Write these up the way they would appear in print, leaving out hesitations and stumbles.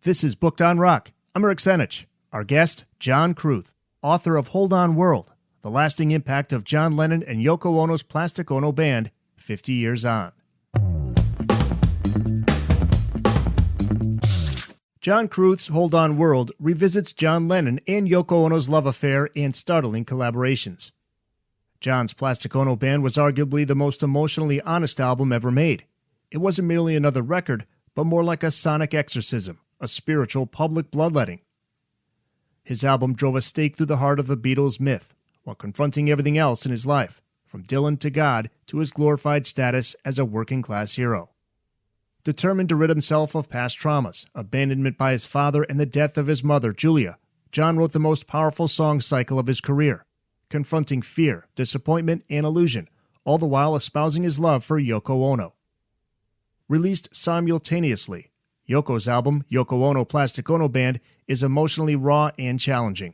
This is Booked on Rock. I'm Eric Senich. Our guest, John Kruth, author of Hold On World, the lasting impact of John Lennon and Yoko Ono's Plastic Ono Band 50 years on. John Kruth's Hold On World revisits John Lennon and Yoko Ono's love affair and startling collaborations. John's Plastic Ono Band was arguably the most emotionally honest album ever made. It wasn't merely another record, but more like a sonic exorcism, a spiritual public bloodletting. His album drove a stake through the heart of the Beatles myth, while confronting everything else in his life, from Dylan to God to his glorified status as a working-class hero. Determined to rid himself of past traumas, abandonment by his father, and the death of his mother, Julia, John wrote the most powerful song cycle of his career, confronting fear, disappointment, and illusion, all the while espousing his love for Yoko Ono. Released simultaneously, Yoko's album, Yoko Ono Plastic Ono Band, is emotionally raw and challenging.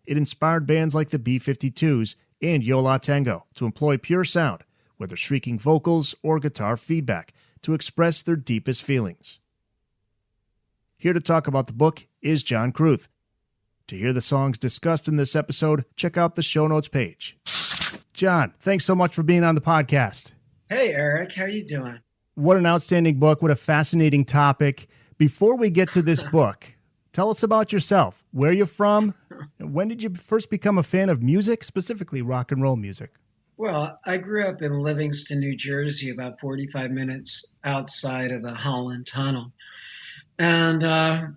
It inspired bands like the B-52s and Yo La Tengo to employ pure sound, whether shrieking vocals or guitar feedback, to express their deepest feelings. Here to talk about the book is John Kruth. To hear the songs discussed in this episode, check out the show notes page. John, thanks so much for being on the podcast. Hey, Eric. How you doing? What an outstanding book. What a fascinating topic. Before we get to this book, tell us about yourself. Where you're from? When did you first become a fan of music, specifically rock and roll music? Well, I grew up in Livingston, New Jersey, about 45 minutes outside of the Holland Tunnel. And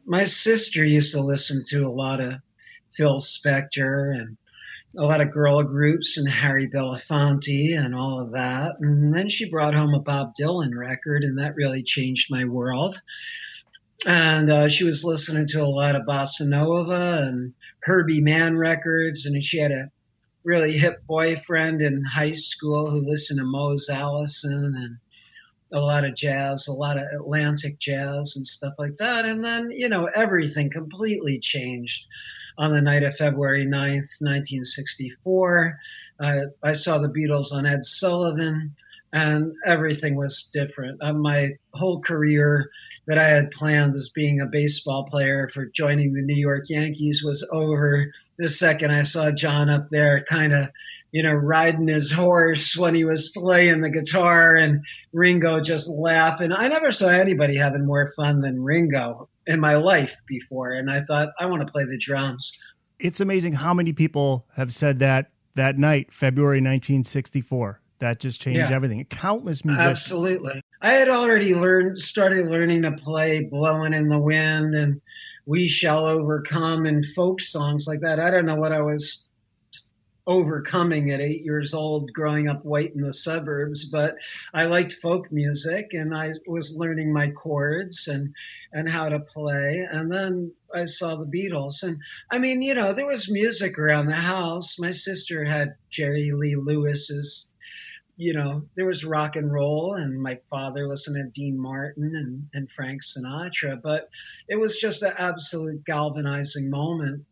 my sister used to listen to a lot of Phil Spector and a lot of girl groups and Harry Belafonte and all of that. And then she brought home a Bob Dylan record, and that really changed my world. And she was listening to a lot of bossa nova and Herbie Mann records, and she had a really hip boyfriend in high school who listened to Mose Allison and a lot of jazz, a lot of Atlantic jazz and stuff like that. And then, everything completely changed on the night of February 9th, 1964. I saw the Beatles on Ed Sullivan, and everything was different. My whole career that I had planned as being a baseball player for joining the New York Yankees was over the second I saw John up there kind of, riding his horse when he was playing the guitar and Ringo just laughing. I never saw anybody having more fun than Ringo in my life before. And I thought, I want to play the drums. It's amazing how many people have said that night, February 1964. That just changed everything. Countless musicians. Absolutely. I had already started learning to play Blowing in the Wind and We Shall Overcome and folk songs like that. I don't know what I was overcoming at 8 years old growing up white in the suburbs, but I liked folk music and I was learning my chords and how to play. And then I saw the Beatles. And I mean, there was music around the house. My sister had Jerry Lee Lewis's, there was rock and roll, and my father listened to Dean Martin and Frank Sinatra, but it was just an absolute galvanizing moment.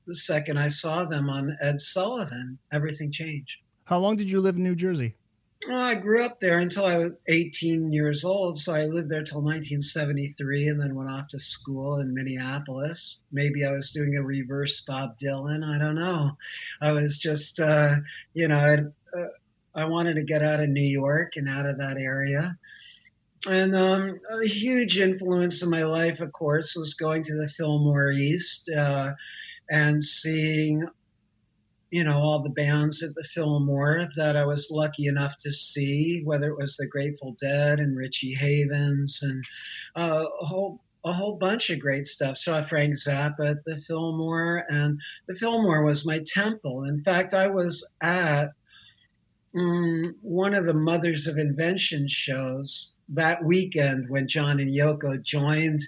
The second I saw them on Ed Sullivan, everything changed. How long did you live in New Jersey? Well, I grew up there until I was 18 years old, so I lived there till 1973 and then went off to school in Minneapolis. Maybe I was doing a reverse Bob Dylan. I don't know. I was just, I wanted to get out of New York and out of that area. And a huge influence in my life, of course, was going to the Fillmore East and seeing, all the bands at the Fillmore that I was lucky enough to see, whether it was the Grateful Dead and Richie Havens and a whole bunch of great stuff. Saw Frank Zappa at the Fillmore, and the Fillmore was my temple. In fact, I was at one of the Mothers of Invention shows that weekend when John and Yoko joined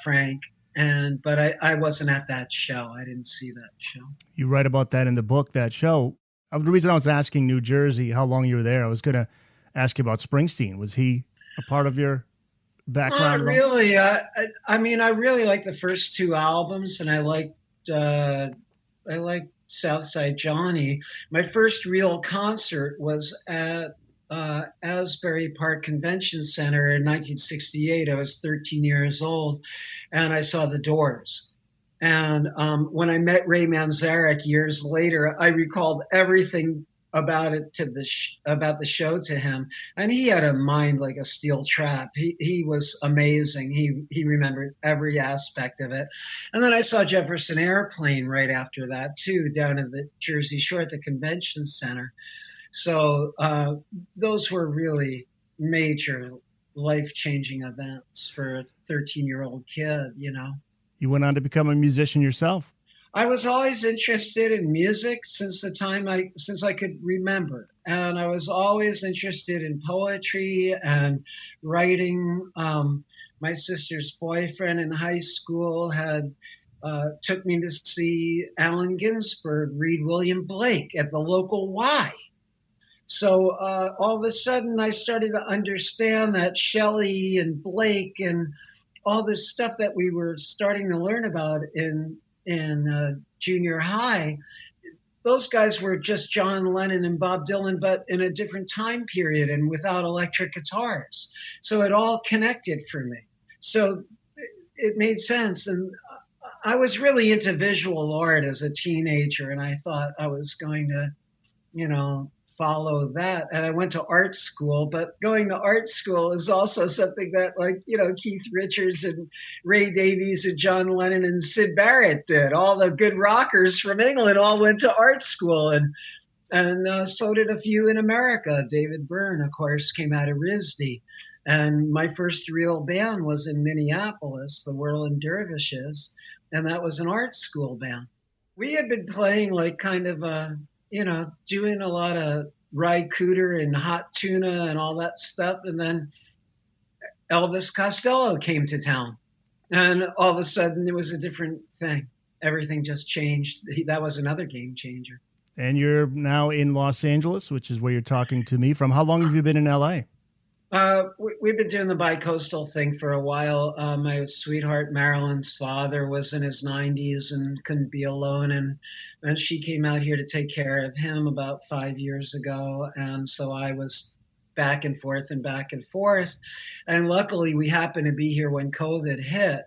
Frank, but I wasn't at that show. I didn't see that show. You write about that in the book, that show. The reason I was asking New Jersey, how long you were there, I was going to ask you about Springsteen. Was he a part of your background? Not really. I really liked the first two albums, and I liked Southside Johnny. My first real concert was at Asbury Park Convention Center in 1968. I was 13 years old, and I saw the Doors. And when I met Ray Manzarek years later, I recalled everything about it about the show to him, and he had a mind like a steel trap. He was amazing. He remembered every aspect of it. And then I saw Jefferson Airplane right after that too, down at the Jersey Shore at the convention center. So those were really major life-changing events for a 13-year-old kid, you know. You went on to become a musician yourself. I was always interested in music since I could remember, and I was always interested in poetry and writing. My sister's boyfriend in high school had took me to see Allen Ginsberg read William Blake at the local Y. So all of a sudden, I started to understand that Shelley and Blake and all this stuff that we were starting to learn about in junior high, those guys were just John Lennon and Bob Dylan, but in a different time period and without electric guitars. So it all connected for me. So it made sense. And I was really into visual art as a teenager, and I thought I was going to, follow that. And I went to art school, but going to art school is also something that, like, Keith Richards and Ray Davies and John Lennon and Syd Barrett did. All the good rockers from England all went to art school, and so did a few in America. David Byrne, of course, came out of RISD. And my first real band was in Minneapolis, the Whirling Dervishes, and that was an art school band. We had been playing like kind of doing a lot of rye cooter and hot tuna and all that stuff. And then Elvis Costello came to town, and all of a sudden it was a different thing. Everything just changed. That was another game changer. And you're now in Los Angeles, which is where you're talking to me from. How long have you been in LA? We've been doing the bi-coastal thing for a while. My sweetheart Marilyn's father was in his 90s and couldn't be alone, and she came out here to take care of him about 5 years ago, and so I was back and forth. And luckily we happened to be here when COVID hit,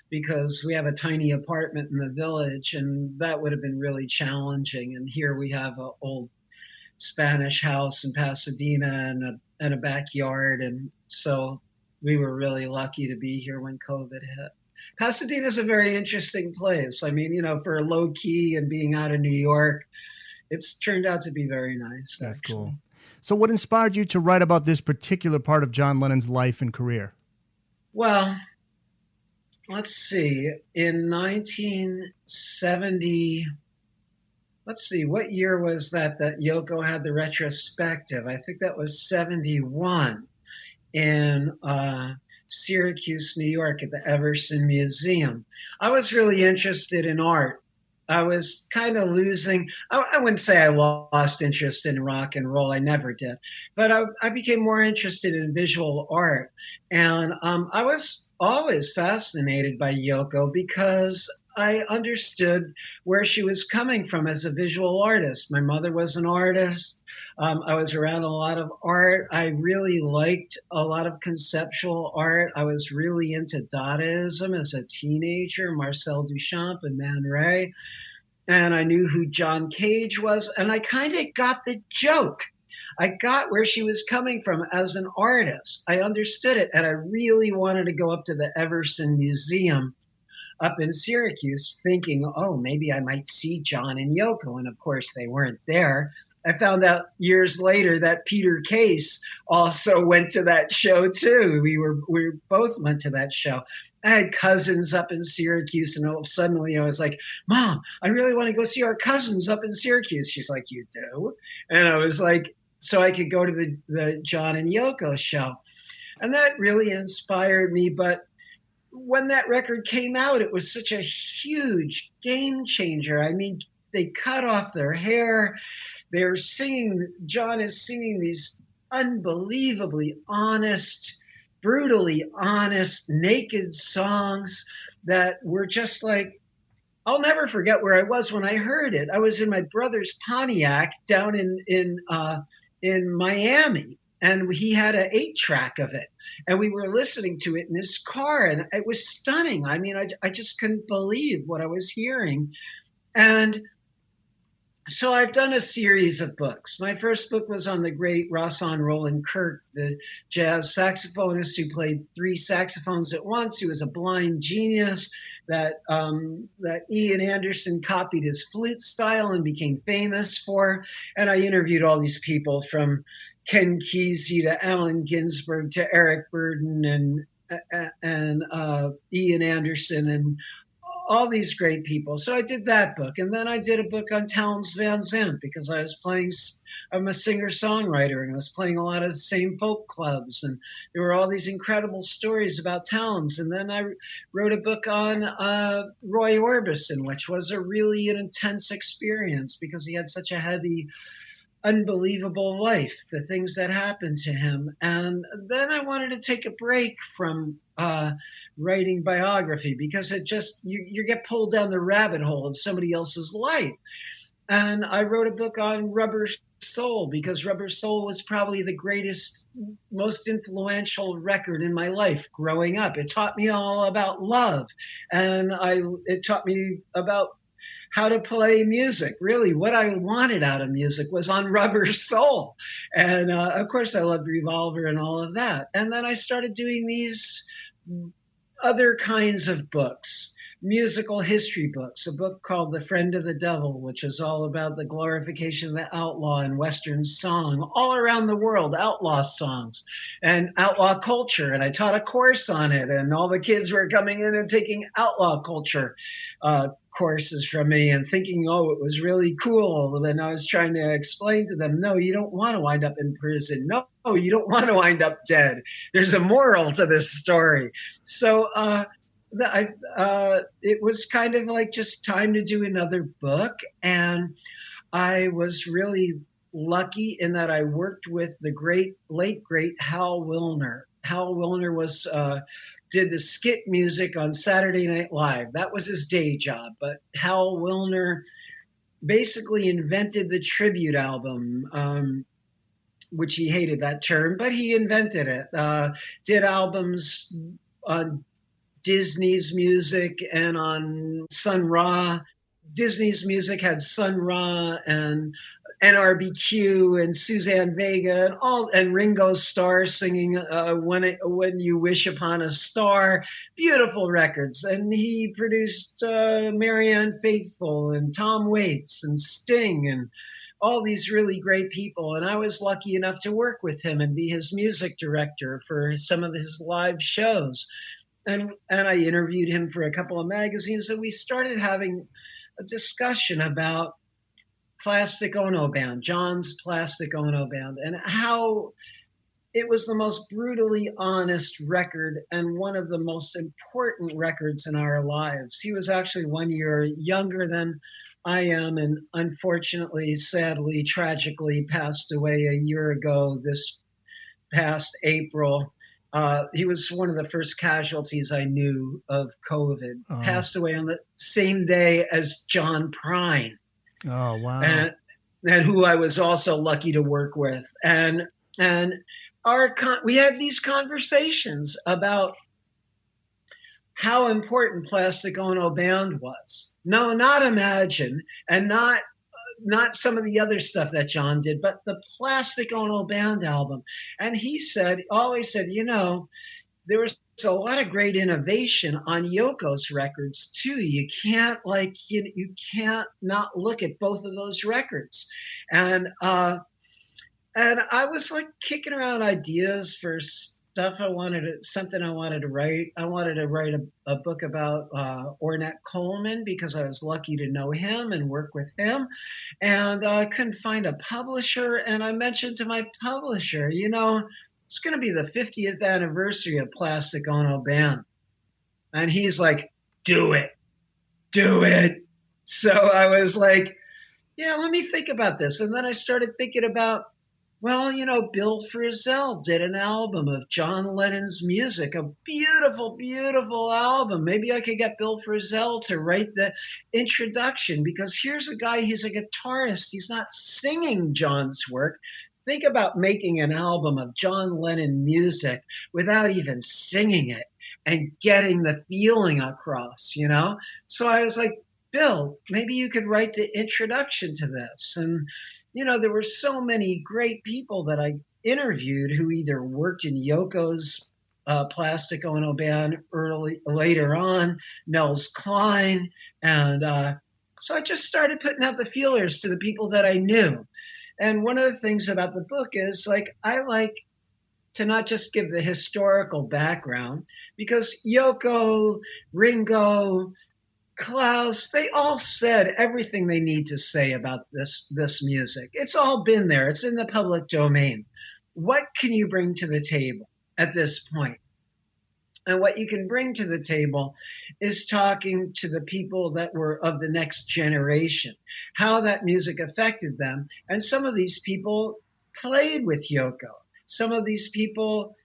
because we have a tiny apartment in the village, and that would have been really challenging. And here we have an old Spanish house in Pasadena and a backyard, and so we were really lucky to be here when COVID hit. Pasadena is a very interesting place. I mean, for low key and being out of New York, it's turned out to be very nice. That's actually. Cool. So what inspired you to write about this particular part of John Lennon's life and career? Well, let's see. In 1970, what year was that Yoko had the retrospective? I think that was 71 in Syracuse, New York at the Everson Museum. I was really interested in art. I was kind of losing, I wouldn't say I lost interest in rock and roll. I never did. But I became more interested in visual art. And I was always fascinated by Yoko because I understood where she was coming from as a visual artist. My mother was an artist. I was around a lot of art. I really liked a lot of conceptual art. I was really into Dadaism as a teenager, Marcel Duchamp and Man Ray. And I knew who John Cage was. And I kind of got the joke. I got where she was coming from as an artist. I understood it. And I really wanted to go up to the Everson Museum up in Syracuse thinking, oh, maybe I might see John and Yoko. And of course, they weren't there. I found out years later that Peter Case also went to that show too. We both went to that show. I had cousins up in Syracuse, and suddenly I was like, Mom, I really want to go see our cousins up in Syracuse. She's like, you do? And I was like, so I could go to the John and Yoko show. And that really inspired me. But when that record came out, it was such a huge game changer. I mean, they cut off their hair. They're singing, John is singing these unbelievably honest, brutally honest, naked songs that were just like, I'll never forget where I was when I heard it. I was in my brother's Pontiac down in Miami. and he had an 8-track of it, and we were listening to it in his car, and it was stunning. I mean, I just couldn't believe what I was hearing. And so I've done a series of books. My first book was on the great Rahsaan Roland Kirk, the jazz saxophonist who played 3 saxophones at once. He was a blind genius that Ian Anderson copied his flute style and became famous for. And I interviewed all these people, from Ken Kesey to Allen Ginsberg to Eric Burden and Ian Anderson and all these great people. So I did that book. And then I did a book on Townes Van Zandt, because I'm a singer-songwriter, and I was playing a lot of the same folk clubs. And there were all these incredible stories about Townes. And then I wrote a book on Roy Orbison, which was a really an intense experience, because he had such a heavy, unbelievable life, the things that happened to him. And then I wanted to take a break from writing biography, because it just, you get pulled down the rabbit hole of somebody else's life. And I wrote a book on Rubber Soul, because Rubber Soul was probably the greatest, most influential record in my life growing up. It taught me all about love, and it taught me about how to play music. Really, what I wanted out of music was on Rubber Soul. And of course, I loved Revolver and all of that. And then I started doing these other kinds of books, musical history books, a book called The Friend of the Devil, which is all about the glorification of the outlaw in Western song all around the world, outlaw songs and outlaw culture. And I taught a course on it, and all the kids were coming in and taking outlaw culture courses from me and thinking, oh, it was really cool. And I was trying to explain to them, no, you don't want to wind up in prison. No, you don't want to wind up dead. There's a moral to this story. So it was kind of like just time to do another book. And I was really lucky in that I worked with the late great Hal Wilner. Hal Wilner did the skit music on Saturday Night Live. That was his day job. But Hal Wilner basically invented the tribute album, which he hated that term, but he invented it. Did albums on Disney's music and on Sun Ra. Disney's music had Sun Ra and NRBQ and Suzanne Vega and Ringo Starr singing When You Wish Upon a Star. Beautiful records. And he produced Marianne Faithfull and Tom Waits and Sting and all these really great people. And I was lucky enough to work with him and be his music director for some of his live shows. And I interviewed him for a couple of magazines, and we started having a discussion about Plastic Ono Band, John's Plastic Ono Band, and how it was the most brutally honest record and one of the most important records in our lives. He was actually 1 year younger than I am, and unfortunately, sadly, tragically passed away a year ago this past April. He was one of the first casualties I knew of COVID. Oh. Passed away on the same day as John Prine. Oh, wow. And who I was also lucky to work with. And we had these conversations about how important Plastic Ono Band was. No, not Imagine, and not some of the other stuff that John did, but the Plastic Ono Band album. And he always said, there was a lot of great innovation on Yoko's records too. You can't you can't not look at both of those records. And I was like kicking around ideas for stuff something I wanted to write. I wanted to write a book about Ornette Coleman, because I was lucky to know him and work with him. And I couldn't find a publisher. And I mentioned to my publisher, it's going to be the 50th anniversary of Plastic Ono Band. And he's like, do it. So I was like, yeah, let me think about this. And then I started thinking about, Bill Frisell did an album of John Lennon's music, a beautiful, beautiful album. Maybe I could get Bill Frisell to write the introduction, because here's a guy, he's a guitarist. He's not singing John's work. Think about making an album of John Lennon music without even singing it and getting the feeling across, you know? So I was like, Bill, maybe you could write the introduction to this. And, you know, there were so many great people that I interviewed who either worked in Yoko's Plastic Ono Band later on, Nels Klein, and so I just started putting out the feelers to the people that I knew. And one of the things about the book is like I like to not just give the historical background because Yoko, Ringo, Klaus, they all said everything they need to say about this music. It's all been there. It's in the public domain. What can you bring to the table at this point? And what you can bring to the table is talking to the people that were of the next generation, how that music affected them. And some of these people played with Yoko. Some of these people,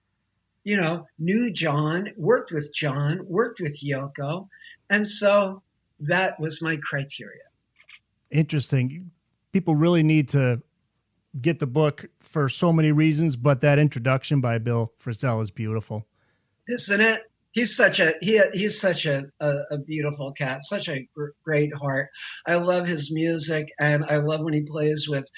you know, knew John, worked with Yoko. And so that was my criteria. Interesting. People really need to get the book for so many reasons, but that introduction by Bill Frisell is beautiful. Isn't it? He's such a beautiful cat, such a great heart. I love his music, and I love when he plays with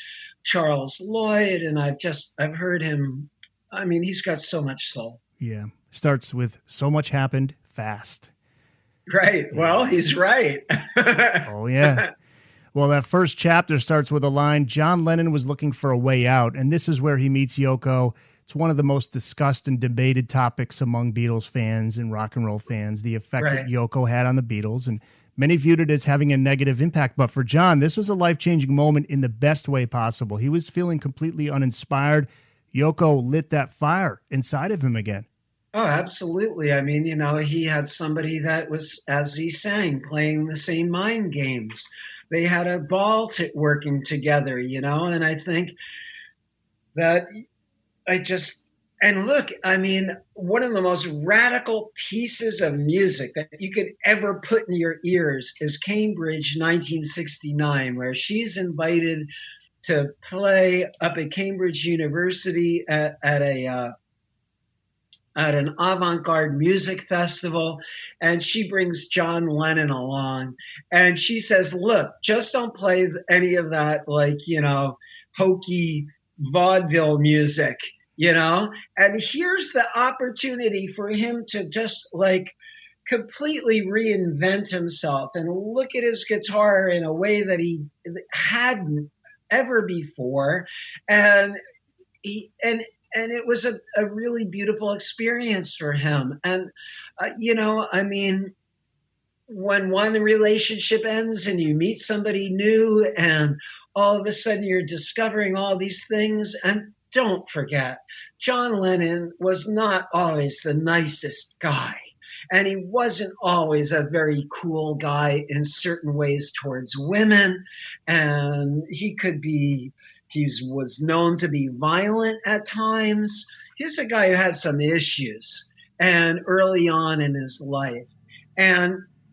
Charles Lloyd. And I've heard him. I mean, he's got so much soul. Yeah, starts with "So much happened fast." Right. Yeah. Well, he's right. Oh yeah. Well, that first chapter starts with a line: "John Lennon was looking for a way out," and this is where he meets Yoko. It's one of the most discussed and debated topics among Beatles fans and rock and roll fans, the effect that Yoko had on the Beatles. And many viewed it as having a negative impact. But for John, this was a life-changing moment in the best way possible. He was feeling completely uninspired. Yoko lit that fire inside of him again. Oh, absolutely. I mean, you know, he had somebody that was, as he sang, playing the same mind games. They had a ball working together, you know, and I think that and look, I mean, one of the most radical pieces of music that you could ever put in your ears is Cambridge 1969, where she's invited to play up at Cambridge University at an avant-garde music festival, and she brings John Lennon along, and she says, look, just don't play any of that, like, you know, hokey vaudeville music. You know, and here's the opportunity for him to just like completely reinvent himself and look at his guitar in a way that he hadn't ever before. And it was a really beautiful experience for him. And, you know, I mean, when one relationship ends and you meet somebody new and all of a sudden you're discovering all these things, and don't forget, John Lennon was not always the nicest guy, and he wasn't always a very cool guy in certain ways towards women, and he was known to be violent at times. He's a guy who had some issues and early on in his life.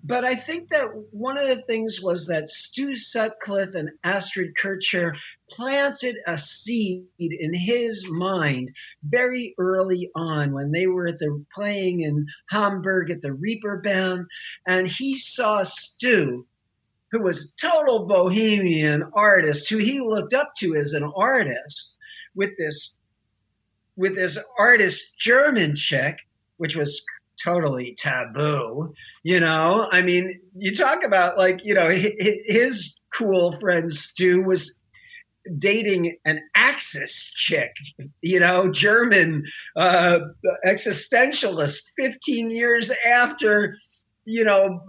But I think that one of the things was that Stu Sutcliffe and Astrid Kircher planted a seed in his mind very early on when they were playing in Hamburg at the Reaper Band. And he saw Stu, who was a total bohemian artist, who he looked up to as an artist, with this artist German chick, which was totally taboo, you know. I mean, you talk about like, you know, his cool friend Stu was dating an Axis chick, you know, German existentialist 15 years after, you know,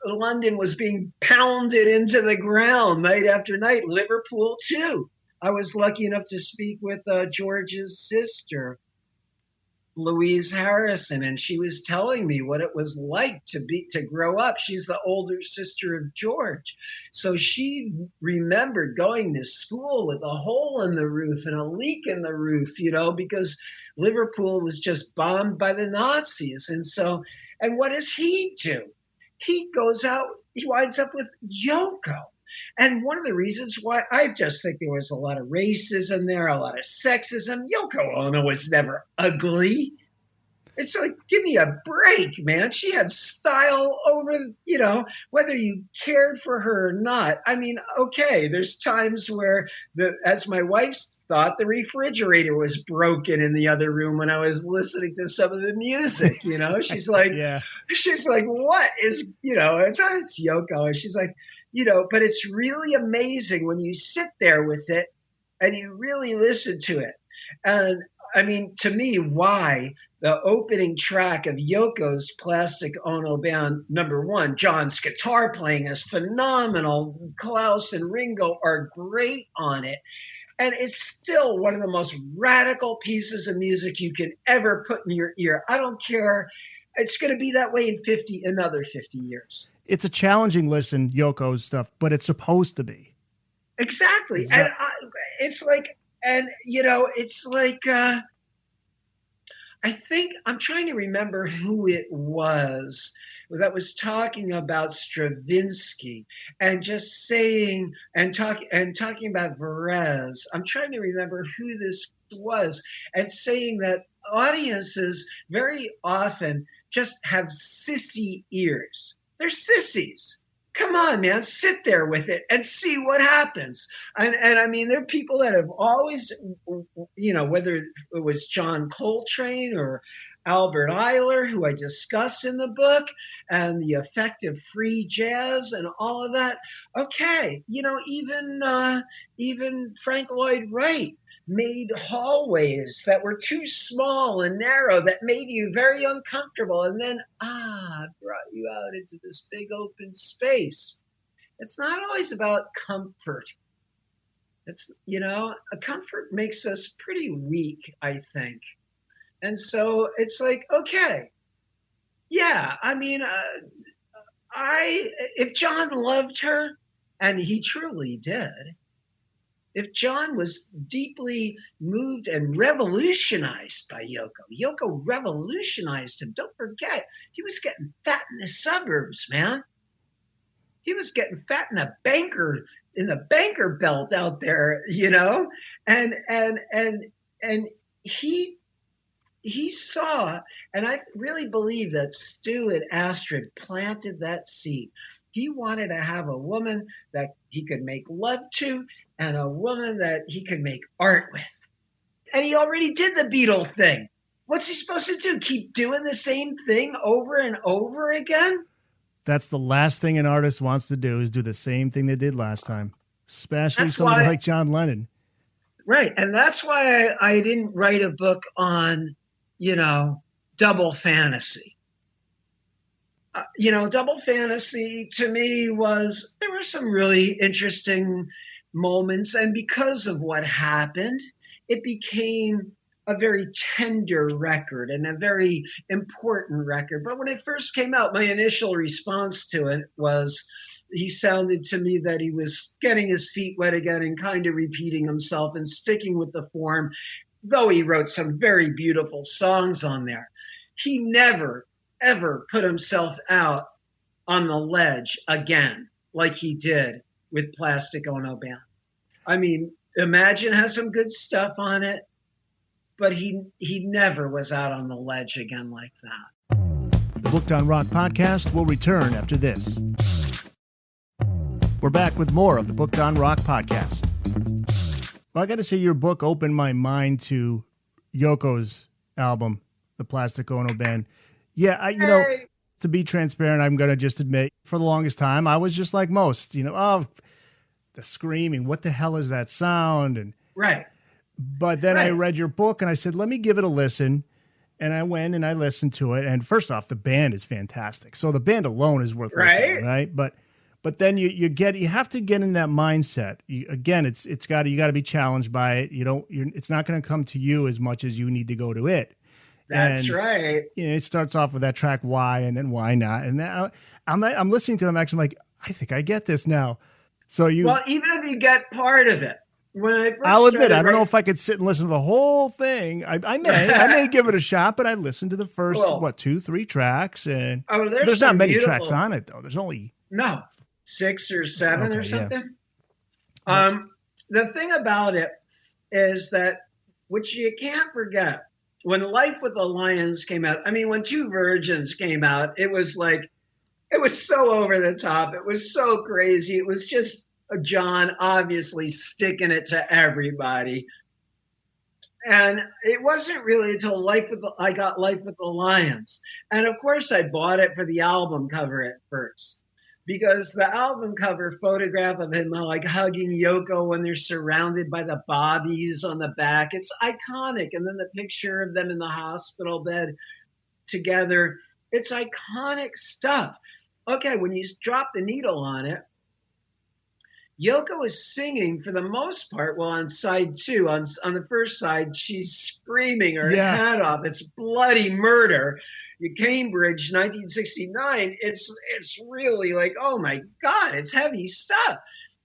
London was being pounded into the ground night after night. Liverpool too. I was lucky enough to speak with George's sister, Louise Harrison, and she was telling me what it was like to grow up. She's the older sister of George. So she remembered going to school with a hole in the roof and a leak in the roof, you know, because Liverpool was just bombed by the Nazis. And what does he do? He goes out, he winds up with Yoko. And one of the reasons why I just think there was a lot of racism there, a lot of sexism. Yoko Ono was never ugly. It's like, give me a break, man. She had style over, whether you cared for her or not. I mean, okay, there's times where, as my wife thought, the refrigerator was broken in the other room when I was listening to some of the music, She's like, Yeah. she's like, what is, it's Yoko. And she's like, but it's really amazing when you sit there with it and you really listen to it. And I mean, to me, why the opening track of Yoko's Plastic Ono Band, number one, John's guitar playing is phenomenal. Klaus and Ringo are great on it. And it's still one of the most radical pieces of music you can ever put in your ear. I don't care. It's going to be that way in another 50 years. It's a challenging listen, Yoko's stuff, but it's supposed to be. Exactly. And it's like, I think I'm trying to remember who it was that was talking about Stravinsky and just saying and talking about Varese. I'm trying to remember who this was and saying that audiences very often just have sissy ears. They're sissies. Come on, man, sit there with it and see what happens. And I mean, there are people that have always, whether it was John Coltrane or Albert Eiler, who I discuss in the book, and the effect of free jazz and all of that. Okay, even Frank Lloyd Wright made hallways that were too small and narrow that made you very uncomfortable, and then brought you out into this big open space. It's not always about comfort. It's, a comfort makes us pretty weak, I think. And so it's like, okay, yeah, I mean, if John loved her, and he truly did, if John was deeply moved and revolutionized by Yoko revolutionized him. Don't forget, he was getting fat in the suburbs, man. He was getting fat in the banker belt out there, and he saw, and I really believe that Stu and Astrid planted that seed. He wanted to have a woman that he could make love to and a woman that he could make art with. And he already did the Beatles thing. What's he supposed to do? Keep doing the same thing over and over again? That's the last thing an artist wants to do, is do the same thing they did last time, especially somebody like John Lennon. Right. And that's why I didn't write a book on, double fantasy. Double fantasy to me there were some really interesting moments. And because of what happened, it became a very tender record and a very important record. But when it first came out, my initial response to it was, he sounded to me that he was getting his feet wet again and kind of repeating himself and sticking with the form, though he wrote some very beautiful songs on there. He never, ever put himself out on the ledge again like he did with Plastic Ono Band. I mean, Imagine has some good stuff on it, but he never was out on the ledge again like that. The Booked on Rock podcast will return after this. We're back with more of the Booked on Rock podcast. Well, I got to say, your book opened my mind to Yoko's album, The Plastic Ono Band. Yeah, to be transparent, I'm going to just admit, for the longest time, I was just like most, the screaming, what the hell is that sound? And right. But then I read your book and I said, let me give it a listen. And I went and I listened to it. And first off, the band is fantastic. So the band alone is worth listening, right? But then you have to get in that mindset. You got to be challenged by it. It's not going to come to you as much as you need to go to it. That's right. It starts off with that track "Why" and then "Why Not," and now I'm listening to them. Actually, I'm like, I think I get this now. So even if you get part of it, I'll admit, I don't know if I could sit and listen to the whole thing. I may give it a shot, but I listened to the first 2-3 tracks, and there's not many tracks on it though. There's only 6 or 7 or something. Yeah. The thing about it is that, which you can't forget, when Life with the Lions came out, I mean, when Two Virgins came out, it was like, it was so over the top. It was so crazy. It was just John obviously sticking it to everybody. And it wasn't really until I got Life with the Lions. And of course, I bought it for the album cover at first, because the album cover photograph of him like hugging Yoko when they're surrounded by the bobbies on the back, it's iconic. And then the picture of them in the hospital bed together, it's iconic stuff. Okay, when you drop the needle on it, Yoko is singing for the most part. Well, on side 2, on the first side, she's screaming her head off. It's bloody murder. Cambridge, 1969. It's really like, oh my God, it's heavy stuff.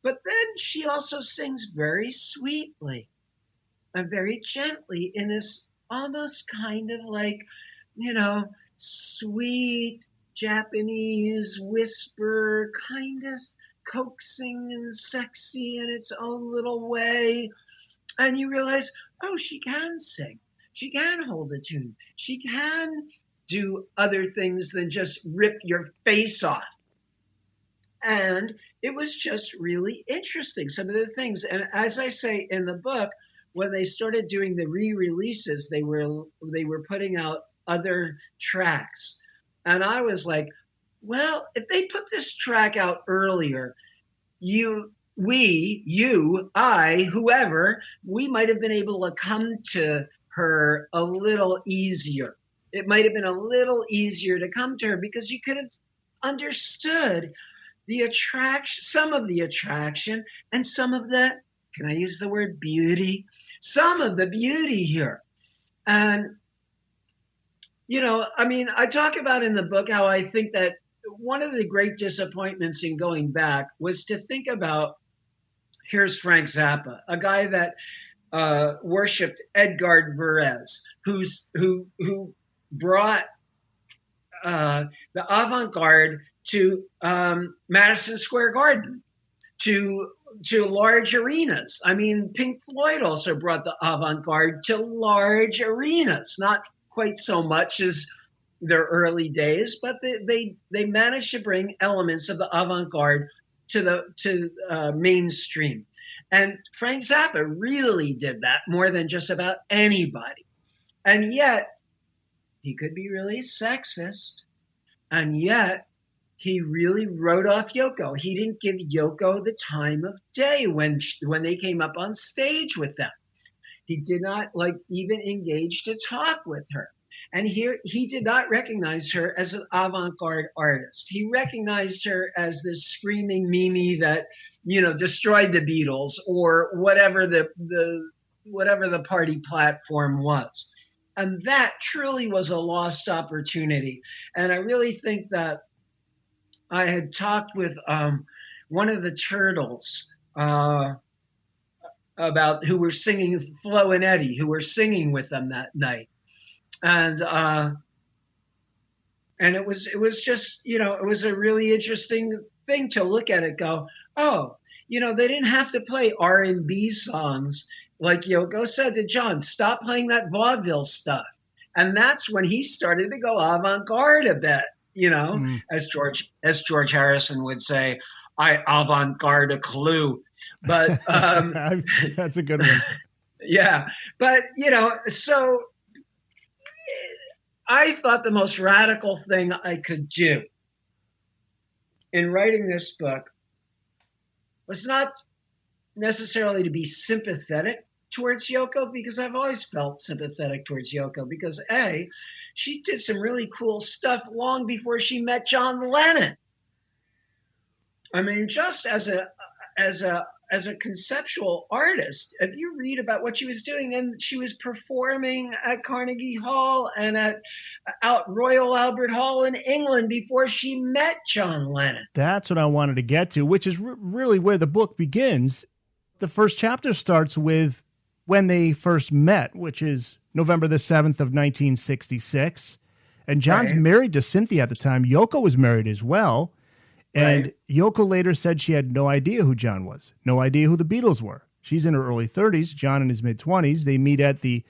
But then she also sings very sweetly and very gently in this almost kind of like, sweet Japanese whisper, kind of coaxing and sexy in its own little way. And you realize, oh, she can sing. She can hold a tune. She can do other things than just rip your face off. And it was just really interesting, some of the things. And as I say in the book, when they started doing the re-releases, they were putting out other tracks. And I was like, well, if they put this track out earlier, I, whoever, we might have been able to come to her a little easier. It might have been a little easier to come to her because you could have understood the attraction, some of the attraction, and some of the, can I use the word beauty? Some of the beauty here. And, I talk about in the book how I think that one of the great disappointments in going back was to think about, here's Frank Zappa, a guy that worshipped Edgar Varese, who brought the avant-garde to Madison Square Garden, to large arenas. I mean, Pink Floyd also brought the avant-garde to large arenas, not quite so much as their early days, but they managed to bring elements of the avant-garde to mainstream. And Frank Zappa really did that more than just about anybody. And yet, he could be really sexist. And yet, he really wrote off Yoko. He didn't give Yoko the time of day when they came up on stage with them. He did not even engage to talk with her. And here, he did not recognize her as an avant-garde artist. He recognized her as this screaming Mimi that, destroyed the Beatles or whatever the party platform was. And that truly was a lost opportunity. And I really think that I had talked with one of the Turtles about who were singing, Flo and Eddie, who were singing with them that night. And it was just, it was a really interesting thing to look at it, go, oh, they didn't have to play R&B songs. Like Yoko said to John, stop playing that vaudeville stuff. And that's when he started to go avant-garde a bit, as George Harrison would say, I avant-garde a clue. But that's a good one. Yeah. But, so I thought the most radical thing I could do in writing this book was not necessarily to be sympathetic towards Yoko, because I've always felt sympathetic towards Yoko because A, she did some really cool stuff long before she met John Lennon. I mean, just as a conceptual artist, if you read about what she was doing, and she was performing at Carnegie Hall and at Royal Albert Hall in England before she met John Lennon. That's what I wanted to get to, which is really where the book begins. The first chapter starts with when they first met, which is November the 7th of 1966. And John's married to Cynthia at the time. Yoko was married as well. And Right. Yoko later said she had no idea who John was, no idea who the Beatles were. She's in her early 30s, John in his mid-20s. They meet at the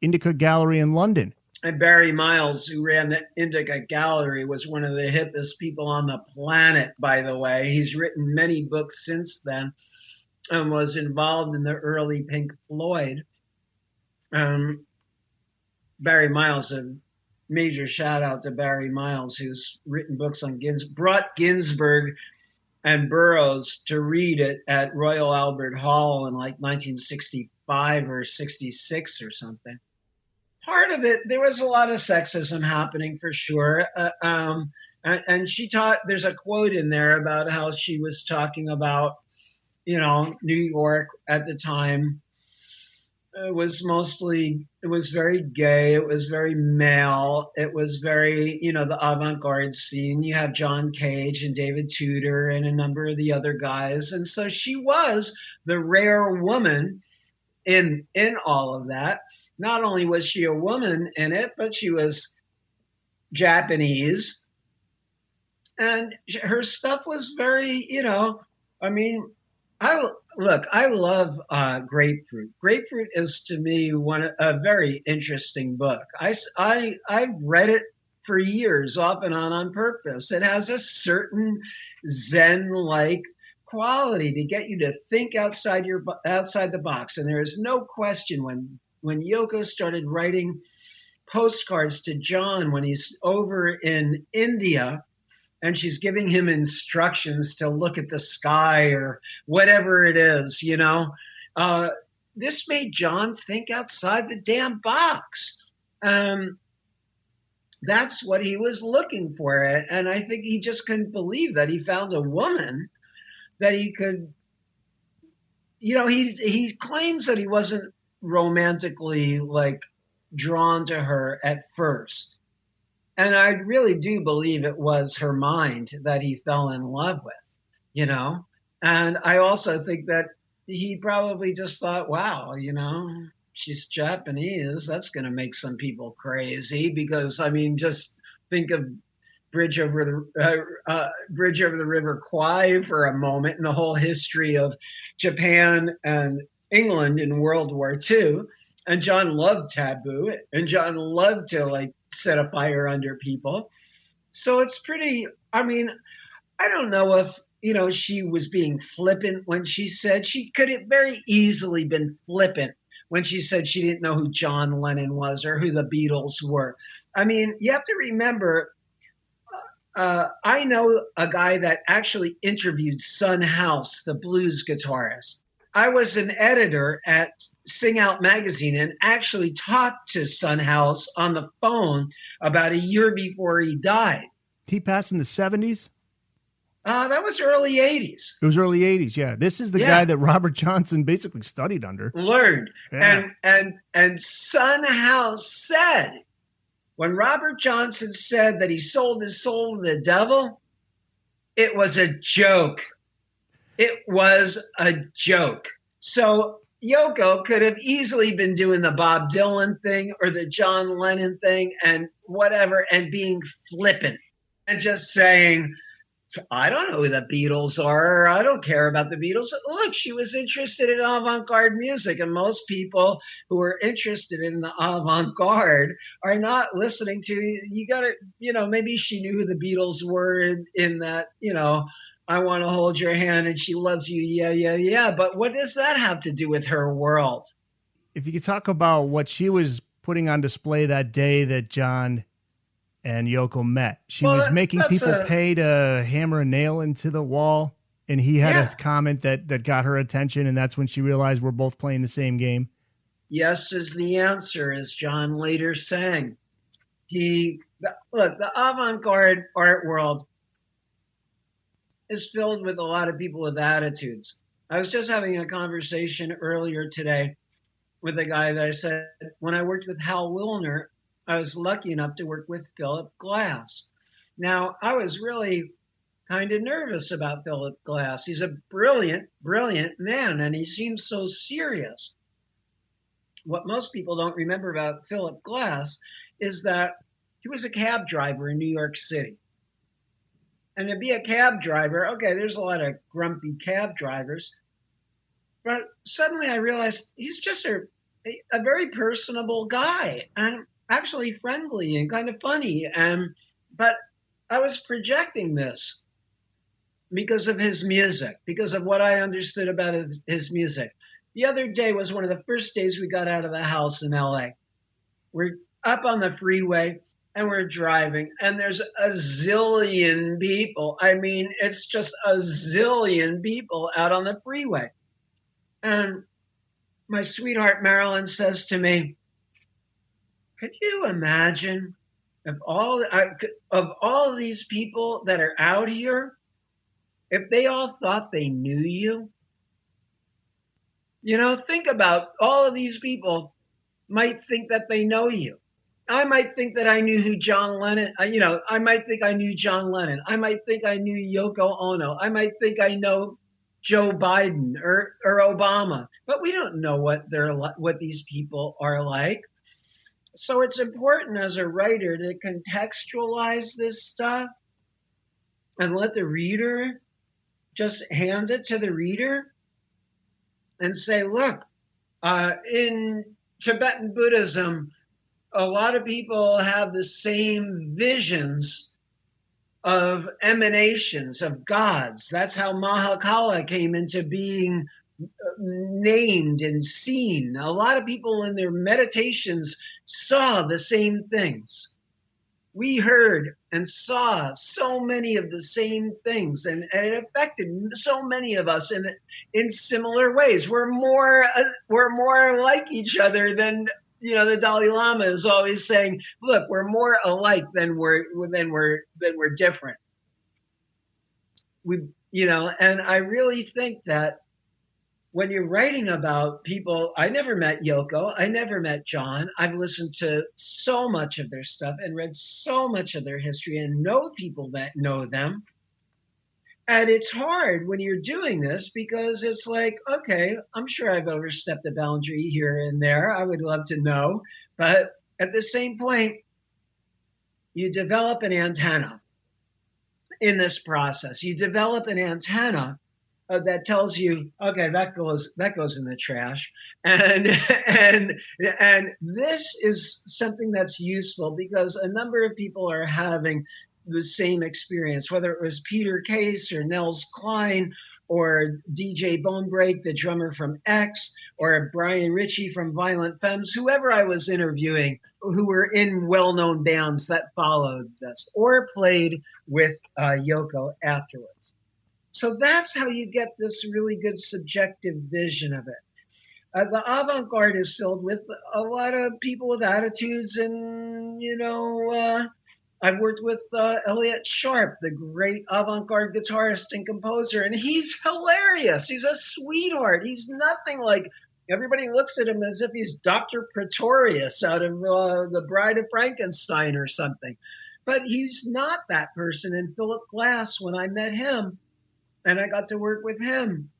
Indica Gallery in London. And Barry Miles, who ran the Indica Gallery, was one of the hippest people on the planet, by the way. He's written many books since then and was involved in the early Pink Floyd. Barry Miles, a major shout out to Barry Miles, who's written books on brought Ginsberg and Burroughs to read it at Royal Albert Hall in like 1965 or 66 or something. Part of it, there was a lot of sexism happening for sure. And she taught, there's a quote in there about how she was talking about, New York at the time. It was very gay. It was very male. It was very, the avant-garde scene. You have John Cage and David Tudor and a number of the other guys. And so she was the rare woman in all of that. Not only was she a woman in it, but she was Japanese. And her stuff was very, I love Grapefruit. Grapefruit is to me a very interesting book. I've read it for years, off and on purpose. It has a certain Zen-like quality to get you to think outside the box. And there is no question when Yoko started writing postcards to John when he's over in India, and she's giving him instructions to look at the sky or whatever it is, this made John think outside the damn box. That's what he was looking for. And I think he just couldn't believe that he found a woman that he could, he claims that he wasn't romantically drawn to her at first. And I really do believe it was her mind that he fell in love with, And I also think that he probably just thought, wow, she's Japanese. That's going to make some people crazy because, just think of Bridge over the River Kwai for a moment and the whole history of Japan and England in World War II. And John loved taboo, and John loved to set a fire under people. So it's pretty, I don't know if, she was being flippant when she said, she could have very easily been flippant when she said she didn't know who John Lennon was or who the Beatles were. You have to remember, I know a guy that actually interviewed Son House, the blues guitarist. I was an editor at Sing Out magazine and actually talked to Son House on the phone about a year before he died. He passed in the 70s? That was early 80s. It was early 80s, yeah. This is the guy that Robert Johnson basically studied under. Learned. Yeah. And Son House said, when Robert Johnson said that he sold his soul to the devil, it was a joke. It was a joke. So Yoko could have easily been doing the Bob Dylan thing or the John Lennon thing and whatever and being flippant and just saying, I don't know who the Beatles are. I don't care about the Beatles. Look, she was interested in avant-garde music, and most people who are interested in the avant-garde are not listening to, you got to, maybe she knew who the Beatles were in that, I want to hold your hand and she loves you. Yeah. But what does that have to do with her world? If you could talk about what she was putting on display that day that John and Yoko met. She was making people pay to hammer a nail into the wall. And he had a comment that got her attention. And that's when she realized we're both playing the same game. Yes is the answer, as John later sang. The avant-garde art world is filled with a lot of people with attitudes. I was just having a conversation earlier today with a guy that I said, when I worked with Hal Wilner, I was lucky enough to work with Philip Glass. Now, I was really kind of nervous about Philip Glass. He's a brilliant, brilliant man, and he seems so serious. What most people don't remember about Philip Glass is that he was a cab driver in New York City. And to be a cab driver, okay, there's a lot of grumpy cab drivers. But suddenly I realized he's just a very personable guy and actually friendly and kind of funny. But I was projecting this because of his music, because of what I understood about his music. The other day was one of the first days we got out of the house in LA. We're up on the freeway and we're driving, and there's a zillion people. I mean, it's just a zillion people out on the freeway. And my sweetheart Marilyn says to me, could you imagine if all these people that are out here, if they all thought they knew you? You know, think about all of these people might think that they know you. I might think that I knew who John Lennon, I might think I knew John Lennon. I might think I knew Yoko Ono. I might think I know Joe Biden or Obama, but we don't know what these people are like. So it's important as a writer to contextualize this stuff and let the reader just hand it to the reader and say, look, in Tibetan Buddhism, a lot of people have the same visions of emanations of gods. That's how Mahakala came into being named and seen. A lot of people in their meditations saw the same things. We heard and saw so many of the same things, and it affected so many of us in similar ways. We're more like each other than, the Dalai Lama is always saying, look, we're more alike than we're different. And I really think that when you're writing about people, I never met Yoko, I never met John. I've listened to so much of their stuff and read so much of their history and know people that know them. And it's hard when you're doing this because it's like, okay, I'm sure I've overstepped a boundary here and there. I would love to know. But at the same point, you develop an antenna in this process. You develop an antenna that tells you, okay, that goes in the trash, and this is something that's useful because a number of people are having the same experience, whether it was Peter Case or Nels Klein or DJ Bonebreak, the drummer from X, or Brian Ritchie from Violent Femmes, whoever I was interviewing, who were in well-known bands that followed this or played with Yoko afterwards. So that's how you get this really good subjective vision of it. The avant-garde is filled with a lot of people with attitudes, and, I've worked with Elliot Sharp, the great avant-garde guitarist and composer, and he's hilarious. He's a sweetheart. He's nothing like, everybody looks at him as if he's Dr. Pretorius out of The Bride of Frankenstein or something. But he's not that person. And Philip Glass, when I met him, and I got to work with him,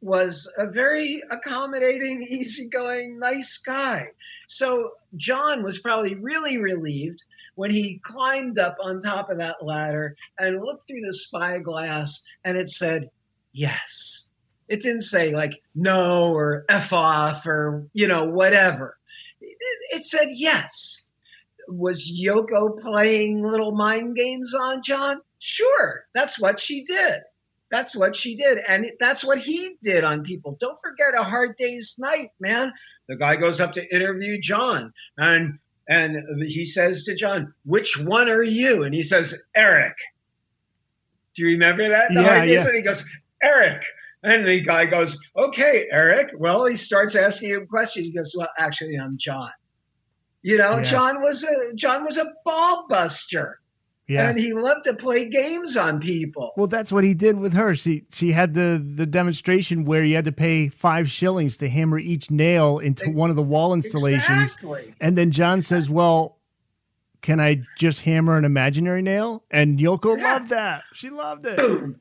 was a very accommodating, easygoing, nice guy. So John was probably really relieved when he climbed up on top of that ladder and looked through the spyglass and it said, yes. It didn't say like no or F off or, whatever. It said yes. Was Yoko playing little mind games on John? Sure, that's what she did. That's what she did. And that's what he did on people. Don't forget A Hard Day's Night, man. The guy goes up to interview John and he says to John, which one are you? And he says, Eric. Do you remember that? Yeah. And he goes, Eric. And the guy goes, okay, Eric. Well, he starts asking him questions. He goes, well, actually, I'm John. John was a ball buster. Yeah. And he loved to play games on people. Well, that's what he did with her. She had the demonstration where you had to pay 5 shillings to hammer each nail into one of the wall installations. Exactly. And then John says, well, can I just hammer an imaginary nail? And Yoko loved that. She loved it. Boom.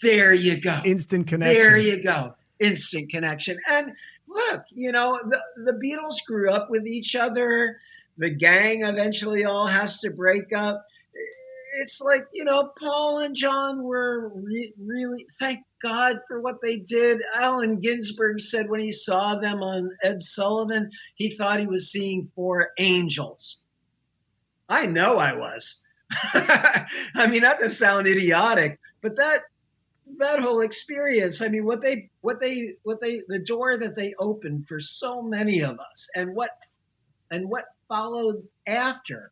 There you go. Instant connection. There you go. Instant connection. And look, the Beatles grew up with each other. The gang eventually all has to break up. it's like, Paul and John were really, thank God for what they did. Allen Ginsberg said when he saw them on Ed Sullivan, he thought he was seeing four angels. I know I was. I mean, not to sound idiotic, but that whole experience, I mean, the door that they opened for so many of us, and what followed after,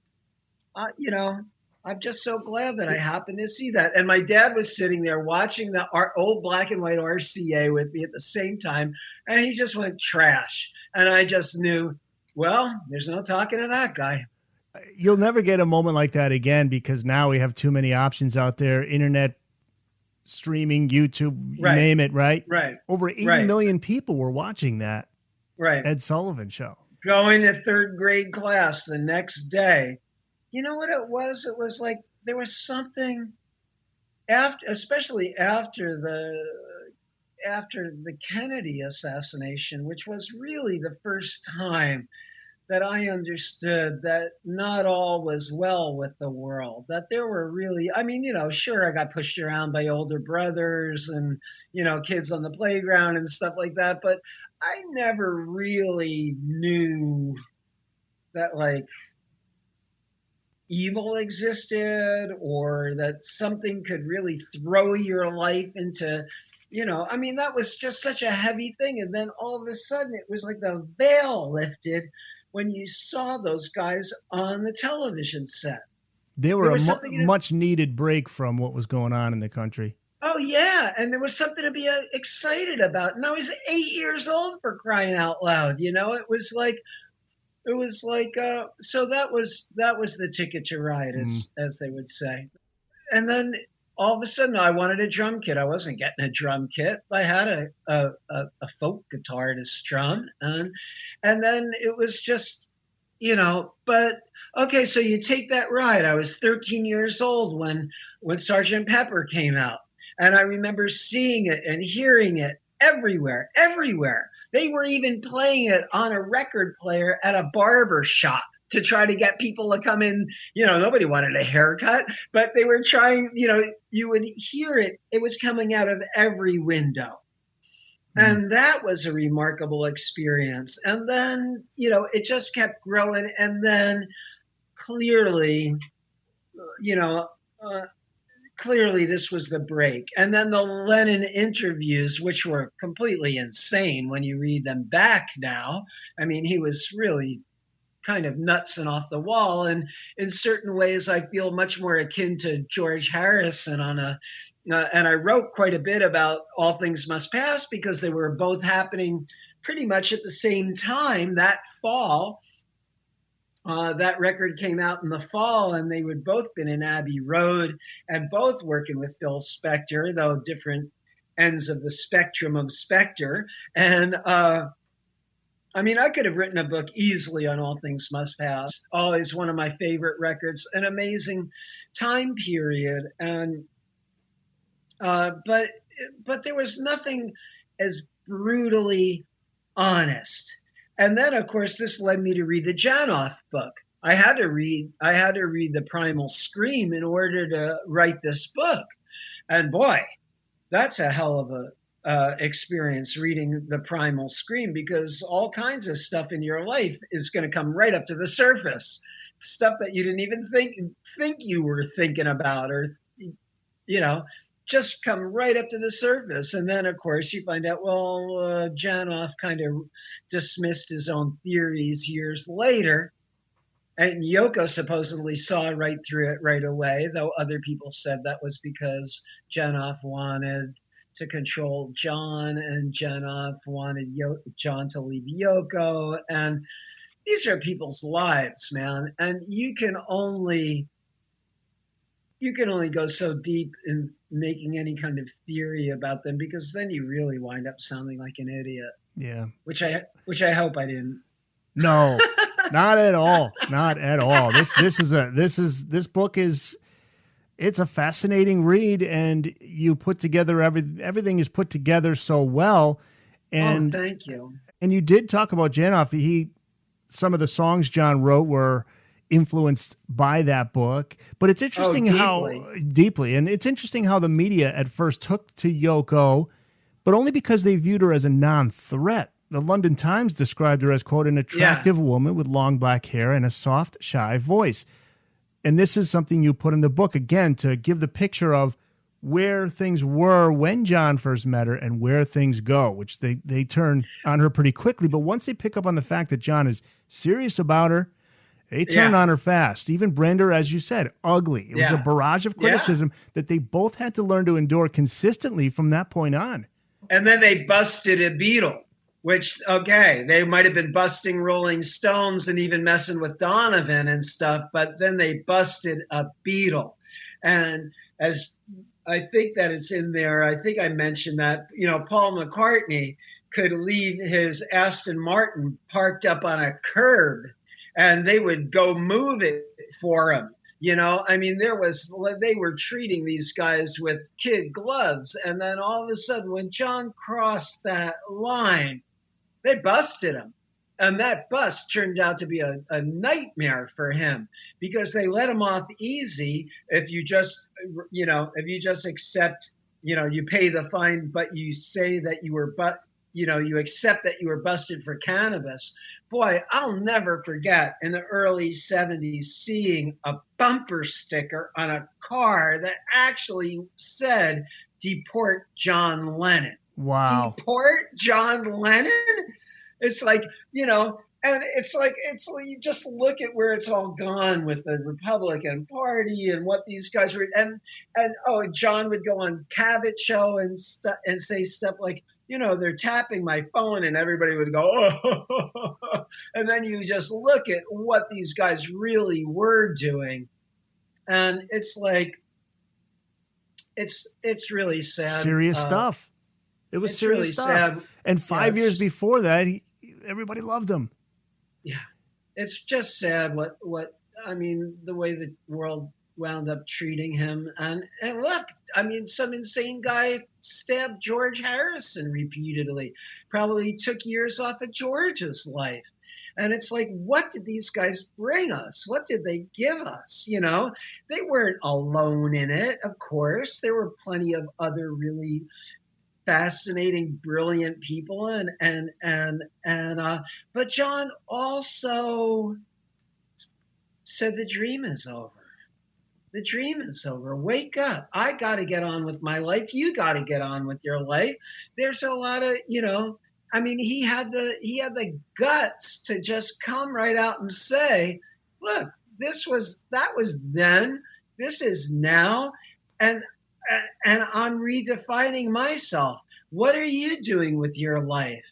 I'm just so glad that I happened to see that. And my dad was sitting there watching our old black and white RCA with me at the same time, and he just went trash. And I just knew, well, there's no talking to that guy. You'll never get a moment like that again, because now we have too many options out there. Internet, streaming, YouTube, you name it, right? Right. Over 80 million people were watching that Ed Sullivan show. Going to third grade class the next day. You know what it was? It was like there was something especially after the Kennedy assassination, which was really the first time that I understood that not all was well with the world, that there were really, I mean, sure, I got pushed around by older brothers and, kids on the playground and stuff like that, but I never really knew that, like, evil existed, or that something could really throw your life into, I mean, that was just such a heavy thing. And then all of a sudden it was like the veil lifted when you saw those guys on the television set. They were a much needed break from what was going on in the country. Oh, yeah. And there was something to be excited about. And I was 8 years old, for crying out loud. It was like, so that was the ticket to ride, as they would say. And then all of a sudden I wanted a drum kit. I wasn't getting a drum kit. I had a folk guitar to strum. And then it was just, but okay, so you take that ride. I was 13 years old when Sgt. Pepper came out. And I remember seeing it and hearing it everywhere. They were even playing it on a record player at a barber shop to try to get people to come in. Nobody wanted a haircut, but they were trying, you would hear it. It was coming out of every window. And that was a remarkable experience. And then, it just kept growing. And then clearly, clearly this was the break. And then the Lennon interviews, which were completely insane when you read them back now. I mean, he was really kind of nuts and off the wall. And in certain ways, I feel much more akin to George Harrison and I wrote quite a bit about All Things Must Pass, because they were both happening pretty much at the same time that fall. That record came out in the fall, and they would both been in Abbey Road and both working with Phil Spector, though different ends of the spectrum of Spector. And I mean, I could have written a book easily on All Things Must Pass. Always one of my favorite records, an amazing time period. And but there was nothing as brutally honest. And then, of course, this led me to read the Janoff book. I had to read The Primal Scream in order to write this book. And boy, that's a hell of a experience, reading The Primal Scream, because all kinds of stuff in your life is going to come right up to the surface. Stuff that you didn't even think you were thinking about, or just come right up to the surface. And then, of course, you find out, well, Janoff kind of dismissed his own theories years later. And Yoko supposedly saw right through it right away, though other people said that was because Janoff wanted to control John, and Janoff wanted John to leave Yoko. And these are people's lives, man. And you can only go so deep in making any kind of theory about them, because then you really wind up sounding like an idiot. Yeah. Which I hope I didn't. No, not at all. Not at all. This book is, it's a fascinating read, and you put together everything is put together so well. And thank you. And you did talk about Janoff. Some of the songs John wrote were influenced by that book. But it's interesting how deeply, and it's interesting how the media at first took to Yoko, but only because they viewed her as a non-threat. The London Times described her as, quote, an attractive woman with long black hair and a soft, shy voice. And this is something you put in the book, again, to give the picture of where things were when John first met her and where things go, which they turn on her pretty quickly. But once they pick up on the fact that John is serious about her, they turn on her fast. Even brand her, as you said, ugly. It was a barrage of criticism that they both had to learn to endure consistently from that point on. And then they busted a Beatle, which, okay, they might have been busting Rolling Stones and even messing with Donovan and stuff, but then they busted a Beatle. And as I think that it's in there, I think I mentioned that, Paul McCartney could leave his Aston Martin parked up on a curb and they would go move it for him. They were treating these guys with kid gloves. And then all of a sudden, when John crossed that line, they busted him. And that bust turned out to be a nightmare for him because they let him off easy if you just accept, you pay the fine, but you say that you accept that you were busted for cannabis. Boy, I'll never forget in the early 70s seeing a bumper sticker on a car that actually said, "Deport John Lennon." Wow. Deport John Lennon? It's like, and it's like you just look at where it's all gone with the Republican Party and what these guys were, and John would go on Cavett show and say stuff like, they're tapping my phone, and everybody would go, oh, and then you just look at what these guys really were doing, and it's like, it's really sad. Serious stuff. It was serious really stuff. Sad. And 5 years before that, everybody loved him. Yeah, it's just sad the way the world wound up treating him. And look, some insane guy stabbed George Harrison repeatedly, probably took years off of George's life. And it's like, what did these guys bring us? What did they give us? They weren't alone in it, of course. There were plenty of other really fascinating, brilliant people, but John also said the dream is over. The dream is over. Wake up. I got to get on with my life. You got to get on with your life. There's a lot of, he had the guts to just come right out and say, look, that was then, this is now, and I'm redefining myself. What are you doing with your life?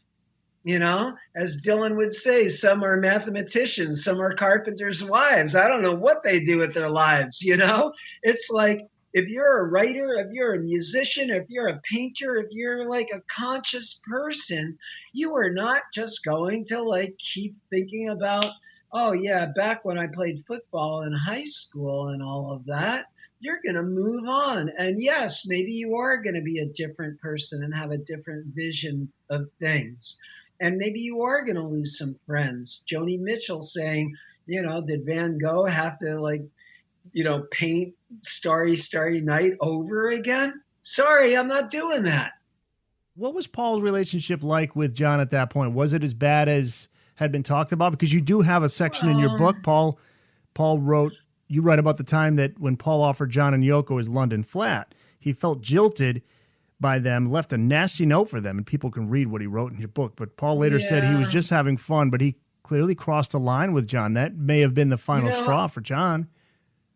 As Dylan would say, some are mathematicians, some are carpenters' wives. I don't know what they do with their lives, It's like, if you're a writer, if you're a musician, if you're a painter, if you're like a conscious person, you are not just going to keep thinking about, oh yeah, back when I played football in high school and all of that. You're going to move on. And yes, maybe you are going to be a different person and have a different vision of things. And maybe you are going to lose some friends. Joni Mitchell saying, did Van Gogh have to paint Starry, Starry Night over again? Sorry, I'm not doing that. What was Paul's relationship like with John at that point? Was it as bad as had been talked about? Because you do have a section in your book, Paul wrote, you write about the time that when Paul offered John and Yoko his London flat, he felt jilted by them, left a nasty note for them, and people can read what he wrote in your book. But Paul later said he was just having fun, but he clearly crossed a line with John. That may have been the final straw for John.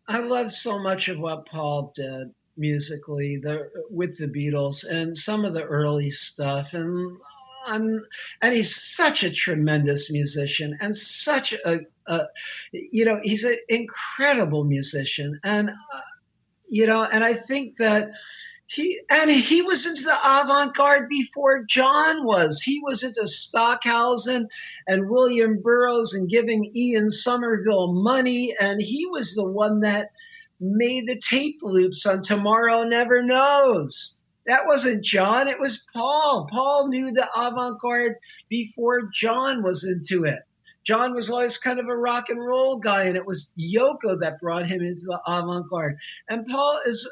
I loved so much of what Paul did musically with the Beatles and some of the early stuff. And he's such a tremendous musician and such he's an incredible musician. And, and I think that he was into the avant-garde before John was. He was into Stockhausen and William Burroughs and giving Ian Somerville money. And he was the one that made the tape loops on Tomorrow Never Knows. That wasn't John. It was Paul. Paul knew the avant-garde before John was into it. John was always kind of a rock and roll guy, and it was Yoko that brought him into the avant-garde. And Paul is,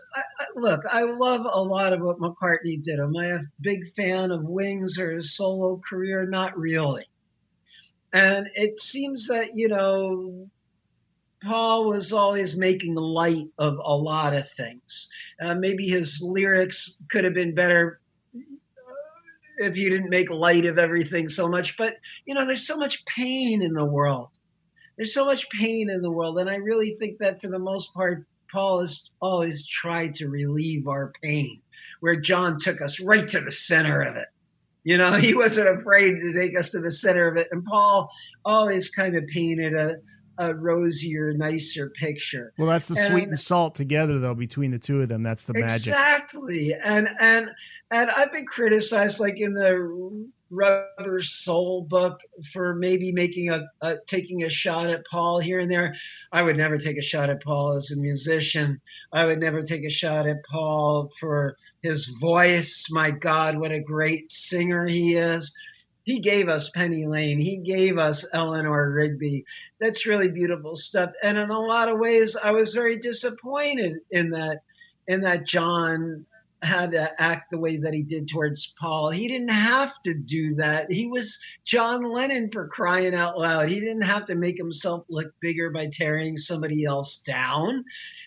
look, I love a lot of what McCartney did. Am I a big fan of Wings or his solo career? Not really. And it seems that, Paul was always making light of a lot of things. Maybe his lyrics could have been better if you didn't make light of everything so much. But, there's so much pain in the world. There's so much pain in the world. And I really think that for the most part, Paul has always tried to relieve our pain, where John took us right to the center of it. He wasn't afraid to take us to the center of it. And Paul always kind of painted a rosier, nicer picture. Well, that's the sweet and salt together, though, between the two of them. That's the magic. Exactly. And I've been criticized, like in the Rubber Soul book, for maybe taking a shot at Paul here and there. I would never take a shot at Paul as a musician. I would never take a shot at Paul for his voice. My God, what a great singer he is. He gave us Penny Lane. He gave us Eleanor Rigby. That's really beautiful stuff. And in a lot of ways, I was very disappointed in that John had to act the way that he did towards Paul. He didn't have to do that. He was John Lennon, for crying out loud. He didn't have to make himself look bigger by tearing somebody else down.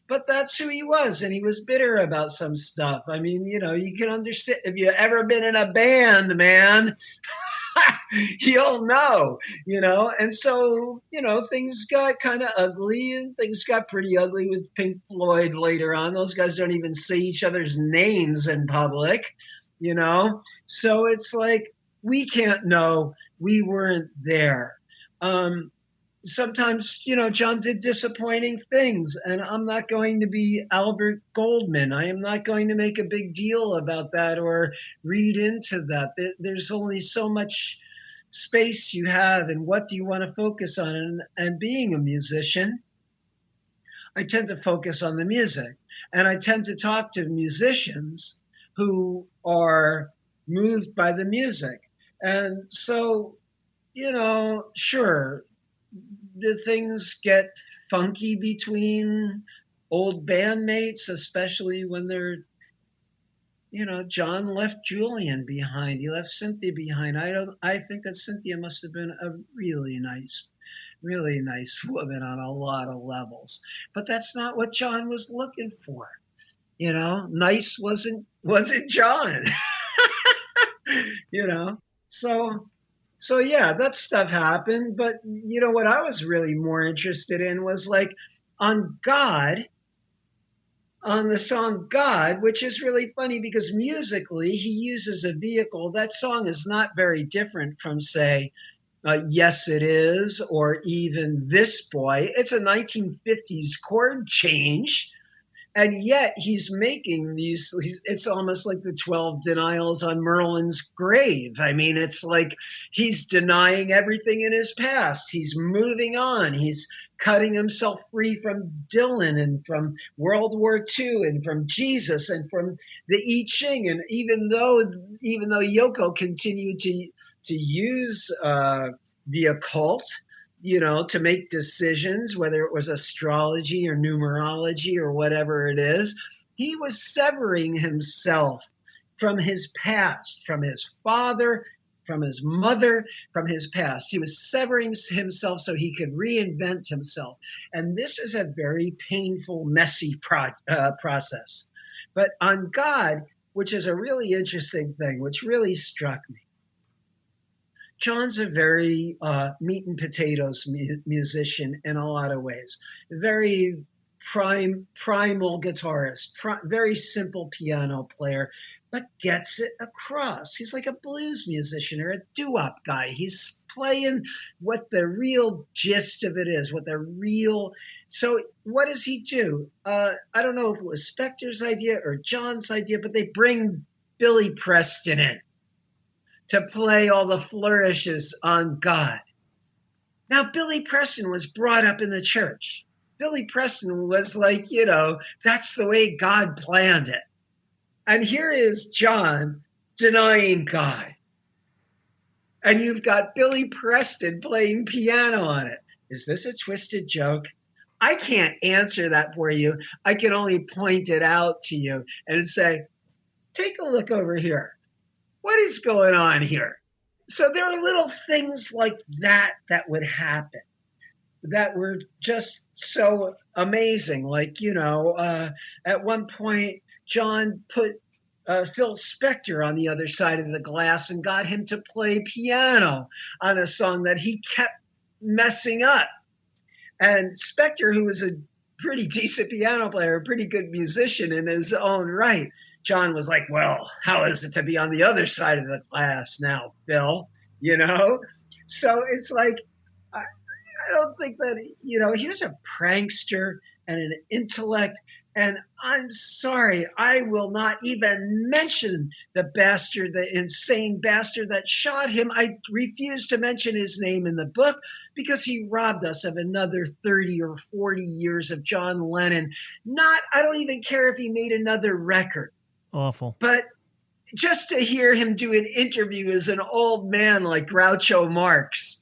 But that's who he was, and he was bitter about some stuff. I mean, you can understand if you've ever been in a band, man. You'll know, and so, things got kind of ugly, and things got pretty ugly with Pink Floyd later on. Those guys don't even say each other's names in public, so it's like, we can't know. We weren't there. Sometimes, John did disappointing things, and I'm not going to be Albert Goldman. I am not going to make a big deal about that or read into that. There's only so much space you have, and what do you want to focus on? And being a musician, I tend to focus on the music, and I tend to talk to musicians who are moved by the music. And so, sure, do things get funky between old bandmates, especially when they're, John left Julian behind. He left Cynthia behind. I think that Cynthia must have been a really nice woman on a lot of levels. But that's not what John was looking for. Nice wasn't John. So yeah, that stuff happened. But what I was really more interested in was, like, on the song God, which is really funny because musically he uses a vehicle. That song is not very different from, say, Yes It Is, or even This Boy. It's a 1950s chord change. And yet he's making these, it's almost like the 12 denials on Merlin's grave. I mean, it's like he's denying everything in his past. He's moving on. He's cutting himself free from Dylan and from World War II and from Jesus and from the I Ching. And even though Yoko continued to use the occult, to make decisions, whether it was astrology or numerology or whatever it is, he was severing himself from his past, from his father, from his mother, from his past. He was severing himself so he could reinvent himself. And this is a very painful, messy process. But on God, which is a really interesting thing, which really struck me, John's a very meat and potatoes musician in a lot of ways. Very primal guitarist, very simple piano player, but gets it across. He's like a blues musician or a doo-wop guy. He's playing what the real gist of it is, So what does he do? I don't know if it was Spector's idea or John's idea, but they bring Billy Preston in to play all the flourishes on God. Now, Billy Preston was brought up in the church. Billy Preston was like, that's the way God planned it. And here is John denying God. and you've got Billy Preston playing piano on it. Is this a twisted joke? I can't answer that for you. I can only point it out to you and say, take a look over here. What is going on here? So there are little things like that that would happen that were just so amazing. Like, at one point, John put Phil Spector on the other side of the glass and got him to play piano on a song that he kept messing up. And Spector, who was a pretty decent piano player, a pretty good musician in his own right, John was like, well, how is it to be on the other side of the glass now, Phil? So it's like, I don't think that, he was a prankster and an intellect. And I'm sorry, I will not even mention the insane bastard that shot him. I refuse to mention his name in the book because he robbed us of another 30 or 40 years of John Lennon. I don't even care if he made another record. Awful. But just to hear him do an interview as an old man like Groucho Marx,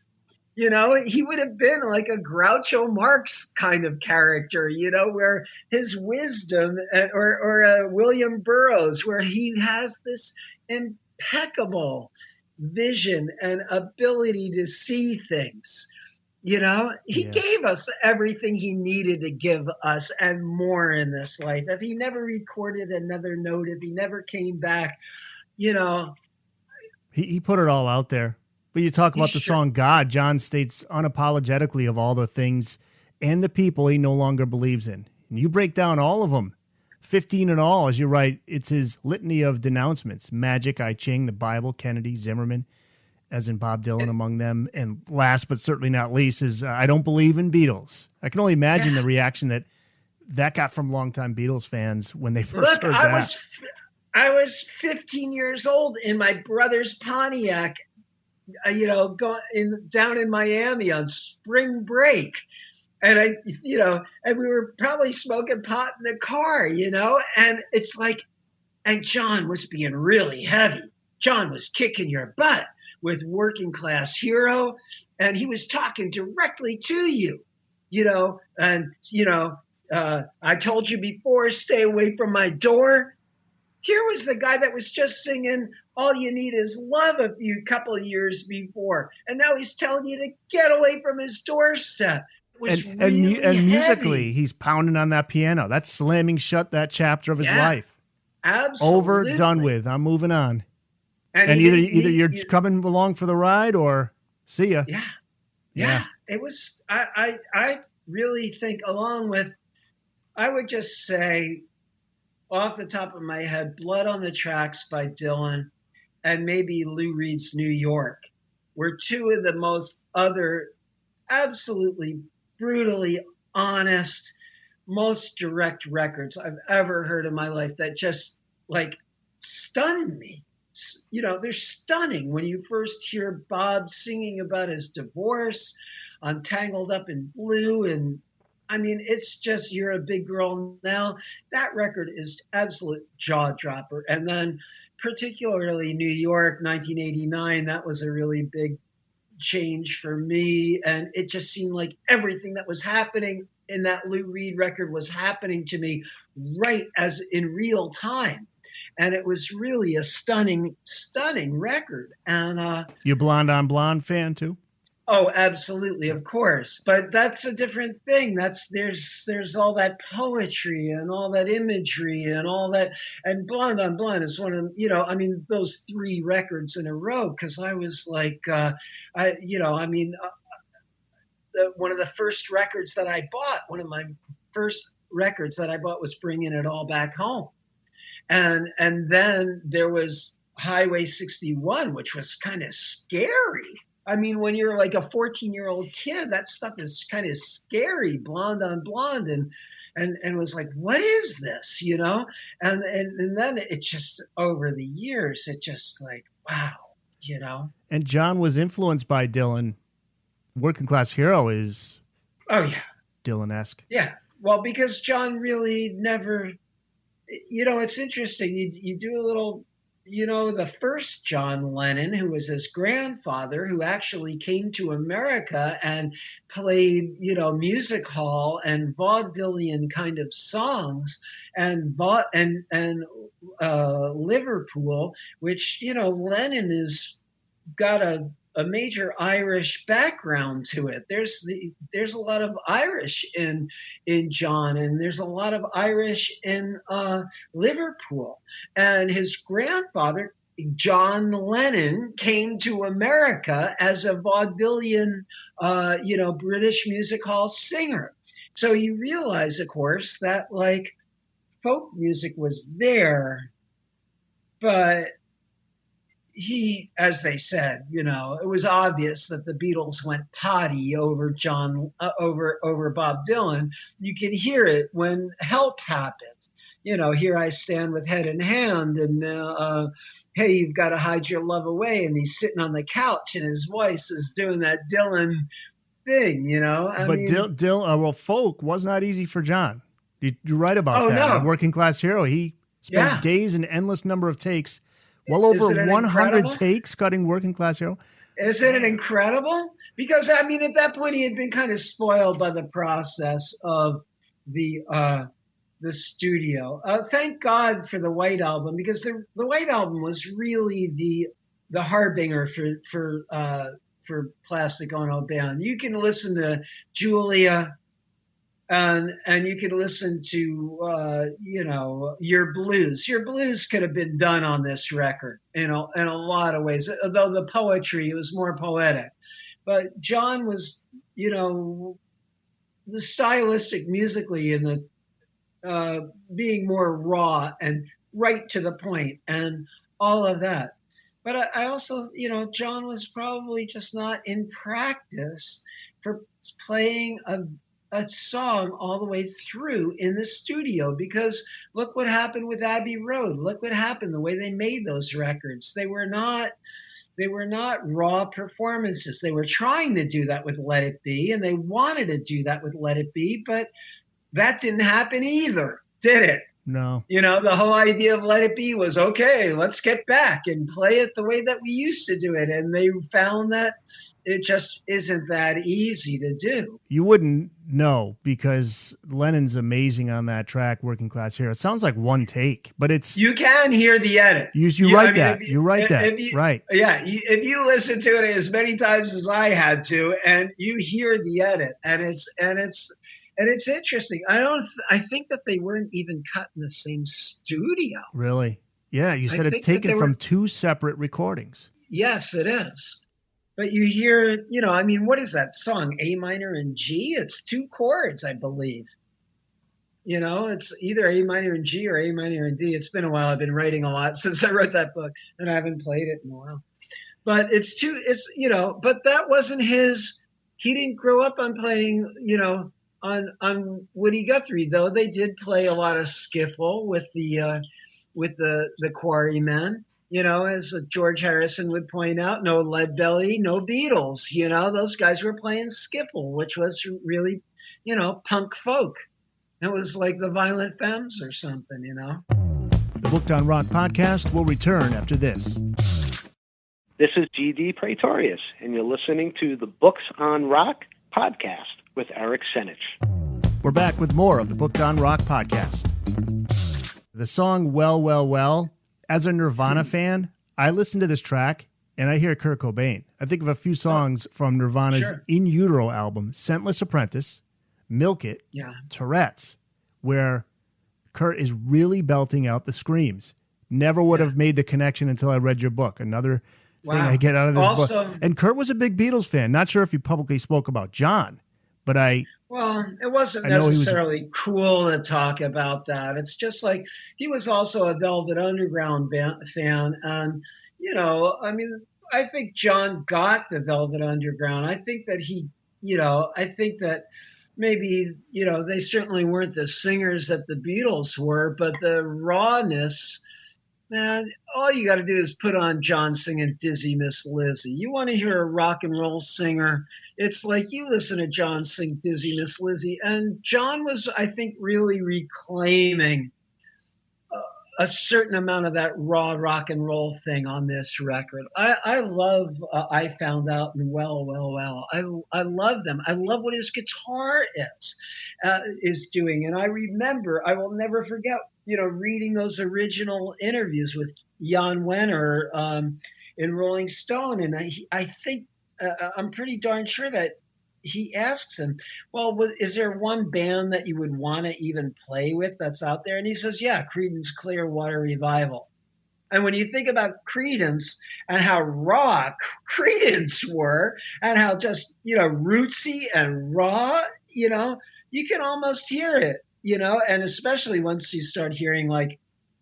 he would have been like a Groucho Marx kind of character, where his wisdom, or William Burroughs, where he has this impeccable vision and ability to see things. He gave us everything he needed to give us and more in this life. If he never recorded another note, if he never came back, He put it all out there. But you talk about the song God, John states unapologetically of all the things and the people he no longer believes in. And you break down all of them, 15 in all, as you write. It's his litany of denouncements: Magic, I Ching, the Bible, Kennedy, Zimmerman, as in Bob Dylan among them. And last but certainly not least is I don't believe in Beatles. I can only imagine the reaction that got from longtime Beatles fans when they first heard that. I was 15 years old in my brother's Pontiac, down in Miami on spring break. And and we were probably smoking pot in the car, and it's like, and John was being really heavy. John was kicking your butt with Working Class Hero, and he was talking directly to you, I told you before, stay away from my door. Here was the guy that was just singing All You Need Is Love a couple of years before. And now he's telling you to get away from his doorstep. It was and musically, he's pounding on that piano. That's slamming shut that chapter of his life. Absolutely. Over, done with. I'm moving on. And either you're coming along for the ride or see ya. Yeah. It was, I really think I would just say, off the top of my head, Blood on the Tracks by Dylan and maybe Lou Reed's New York were two of the most absolutely brutally honest, most direct records I've ever heard in my life that just stunned me. They're stunning when you first hear Bob singing about his divorce on Tangled Up in Blue, and it's just, You're a Big Girl Now. That record is absolute jaw dropper. And then particularly New York, 1989, that was a really big change for me. And it just seemed like everything that was happening in that Lou Reed record was happening to me right as in real time. And it was really a stunning, stunning record. And you Blonde on Blonde fan too? Oh, absolutely, of course. But that's a different thing. There's all that poetry and all that imagery and all that. And Blonde on Blonde is one of, those three records in a row. Because I was like, one of the first records that I bought, one of my first records that I bought was Bringing It All Back Home. And then there was Highway 61, which was kind of scary. When you're like a 14-year-old kid, that stuff is kind of scary, Blonde on Blonde, and was like, what is this, And then it just, over the years, it just like, wow, And John was influenced by Dylan. Working Class Hero is, Dylan-esque. Yeah, well, because John really never, it's interesting. You do a little the first John Lennon, who was his grandfather, who actually came to America and played, music hall and vaudevillian kind of songs, and Liverpool, which, Lennon is got a major Irish background to it. There's a lot of Irish in John, and there's a lot of Irish in Liverpool. And his grandfather, John Lennon, came to America as a vaudevillian, British music hall singer. So you realize, of course, that like folk music was there, but he, as they said, it was obvious that the Beatles went potty over over Bob Dylan. You can hear it when Help happened. Here I stand with head in hand, and hey, you've got to hide your love away. And he's sitting on the couch, and his voice is doing that Dylan thing. Well, folk was not easy for John. You're right about that. No. A Working Class Hero. He spent days, an endless number of takes. Well over 100 takes cutting Working Class Hero. Isn't it incredible? Because, at that point, he had been kind of spoiled by the process of the studio. Thank God for the White Album, because the White Album was really the harbinger for Plastic Ono Band. You can listen to Julia, and you can listen to, Your Blues. Your Blues could have been done on this record, in a lot of ways, although the poetry was more poetic. But John was, the stylistic musically and the being more raw and right to the point and all of that. But I also, John was probably just not in practice for playing a song all the way through in the studio, because look what happened with Abbey Road. Look what happened, the way they made those records. They were not raw performances. They were trying to do that with Let It Be, and they wanted to do that with Let It Be, but that didn't happen either, did it? No. The whole idea of Let It Be was, okay, let's get back and play it the way that we used to do it. And they found that it just isn't that easy to do. You wouldn't know, because Lennon's amazing on that track, Working Class Hero. It sounds like one take, but it's... You can hear the edit. You write that. You write that. Right. Yeah. If you listen to it as many times as I had to, and you hear the edit, and it's interesting. I think that they weren't even cut in the same studio. Really? Yeah, you said it's taken from two separate recordings. Yes, it is. But you hear, what is that song? A minor and G? It's two chords, I believe. It's either A minor and G or A minor and D. It's been a while. I've been writing a lot since I wrote that book, and I haven't played it in a while. But but that wasn't his. He didn't grow up on playing, on Woody Guthrie, though they did play a lot of skiffle with the Quarrymen. As George Harrison would point out, no Leadbelly, no Beatles. Those guys were playing skiffle, which was really, punk folk. It was like the Violent Femmes or something, The Booked on Rock podcast will return after this. This is G.D. Praetorius, and you're listening to the Books on Rock podcast with Eric Senich. We're back with more of the Booked on Rock podcast. The song Well, Well, Well, as a Nirvana fan, I listen to this track and I hear Kurt Cobain. I think of a few songs from Nirvana's In Utero album, Scentless Apprentice, Milk It, Tourette's, where Kurt is really belting out the screams. Never would have made the connection until I read your book. Another thing I get out of this book. And Kurt was a big Beatles fan. Not sure if he publicly spoke about John, but Well, it wasn't necessarily cool to talk about that. It's just like he was also a Velvet Underground fan. And, I think John got the Velvet Underground. I think that maybe, they certainly weren't the singers that the Beatles were, but the rawness, man, all you got to do is put on John singing Dizzy Miss Lizzy. You want to hear a rock and roll singer, it's like you listen to John sing Dizzy Miss Lizzy. And John was, I think, really reclaiming a certain amount of that raw rock and roll thing on this record. I love I Found Out and Well. I love them. I love what his guitar is doing. And I remember, I will never forget, reading those original interviews with Jan Wenner in Rolling Stone. And I think I'm pretty darn sure that he asks him, well, is there one band that you would want to even play with that's out there? And he says, yeah, Creedence Clearwater Revival. And when you think about Creedence and how raw Creedence were and how just, rootsy and raw, you can almost hear it, and especially once you start hearing like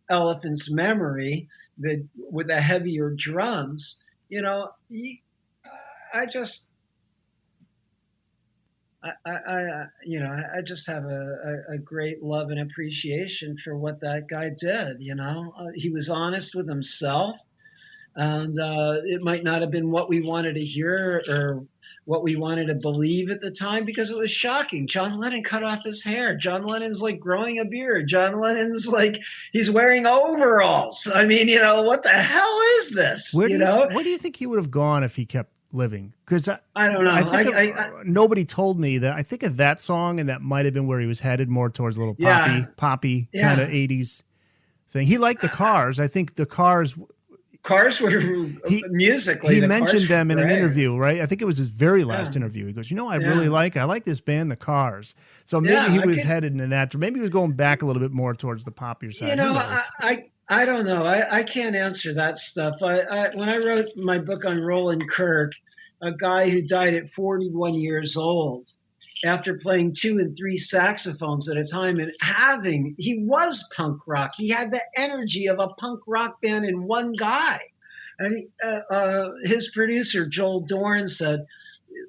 Elephant's Memory with the heavier drums, I just have a great love and appreciation for what that guy did. He was honest with himself, and it might not have been what we wanted to hear or what we wanted to believe at the time, because it was shocking. John Lennon cut off his hair. John Lennon's like growing a beard. John Lennon's like, he's wearing overalls. I mean, what the hell is this? Where do you think he would have gone if he kept living? Because I don't know. Nobody told me that. I think of that song, and that might have been where he was headed, more towards a little poppy kind of 80s thing. He liked the Cars. I think the Cars were musically. He mentioned them in an interview, right? I think it was his very last interview. He goes, I like this band, the Cars. So maybe he was headed in that. Maybe he was going back a little bit more towards the poppier side. I don't know. I can't answer that stuff. When I wrote my book on Roland Kirk, a guy who died at 41 years old after playing 2 and 3 saxophones at a time, and he was punk rock. He had the energy of a punk rock band in one guy. And his producer, Joel Dorn, said,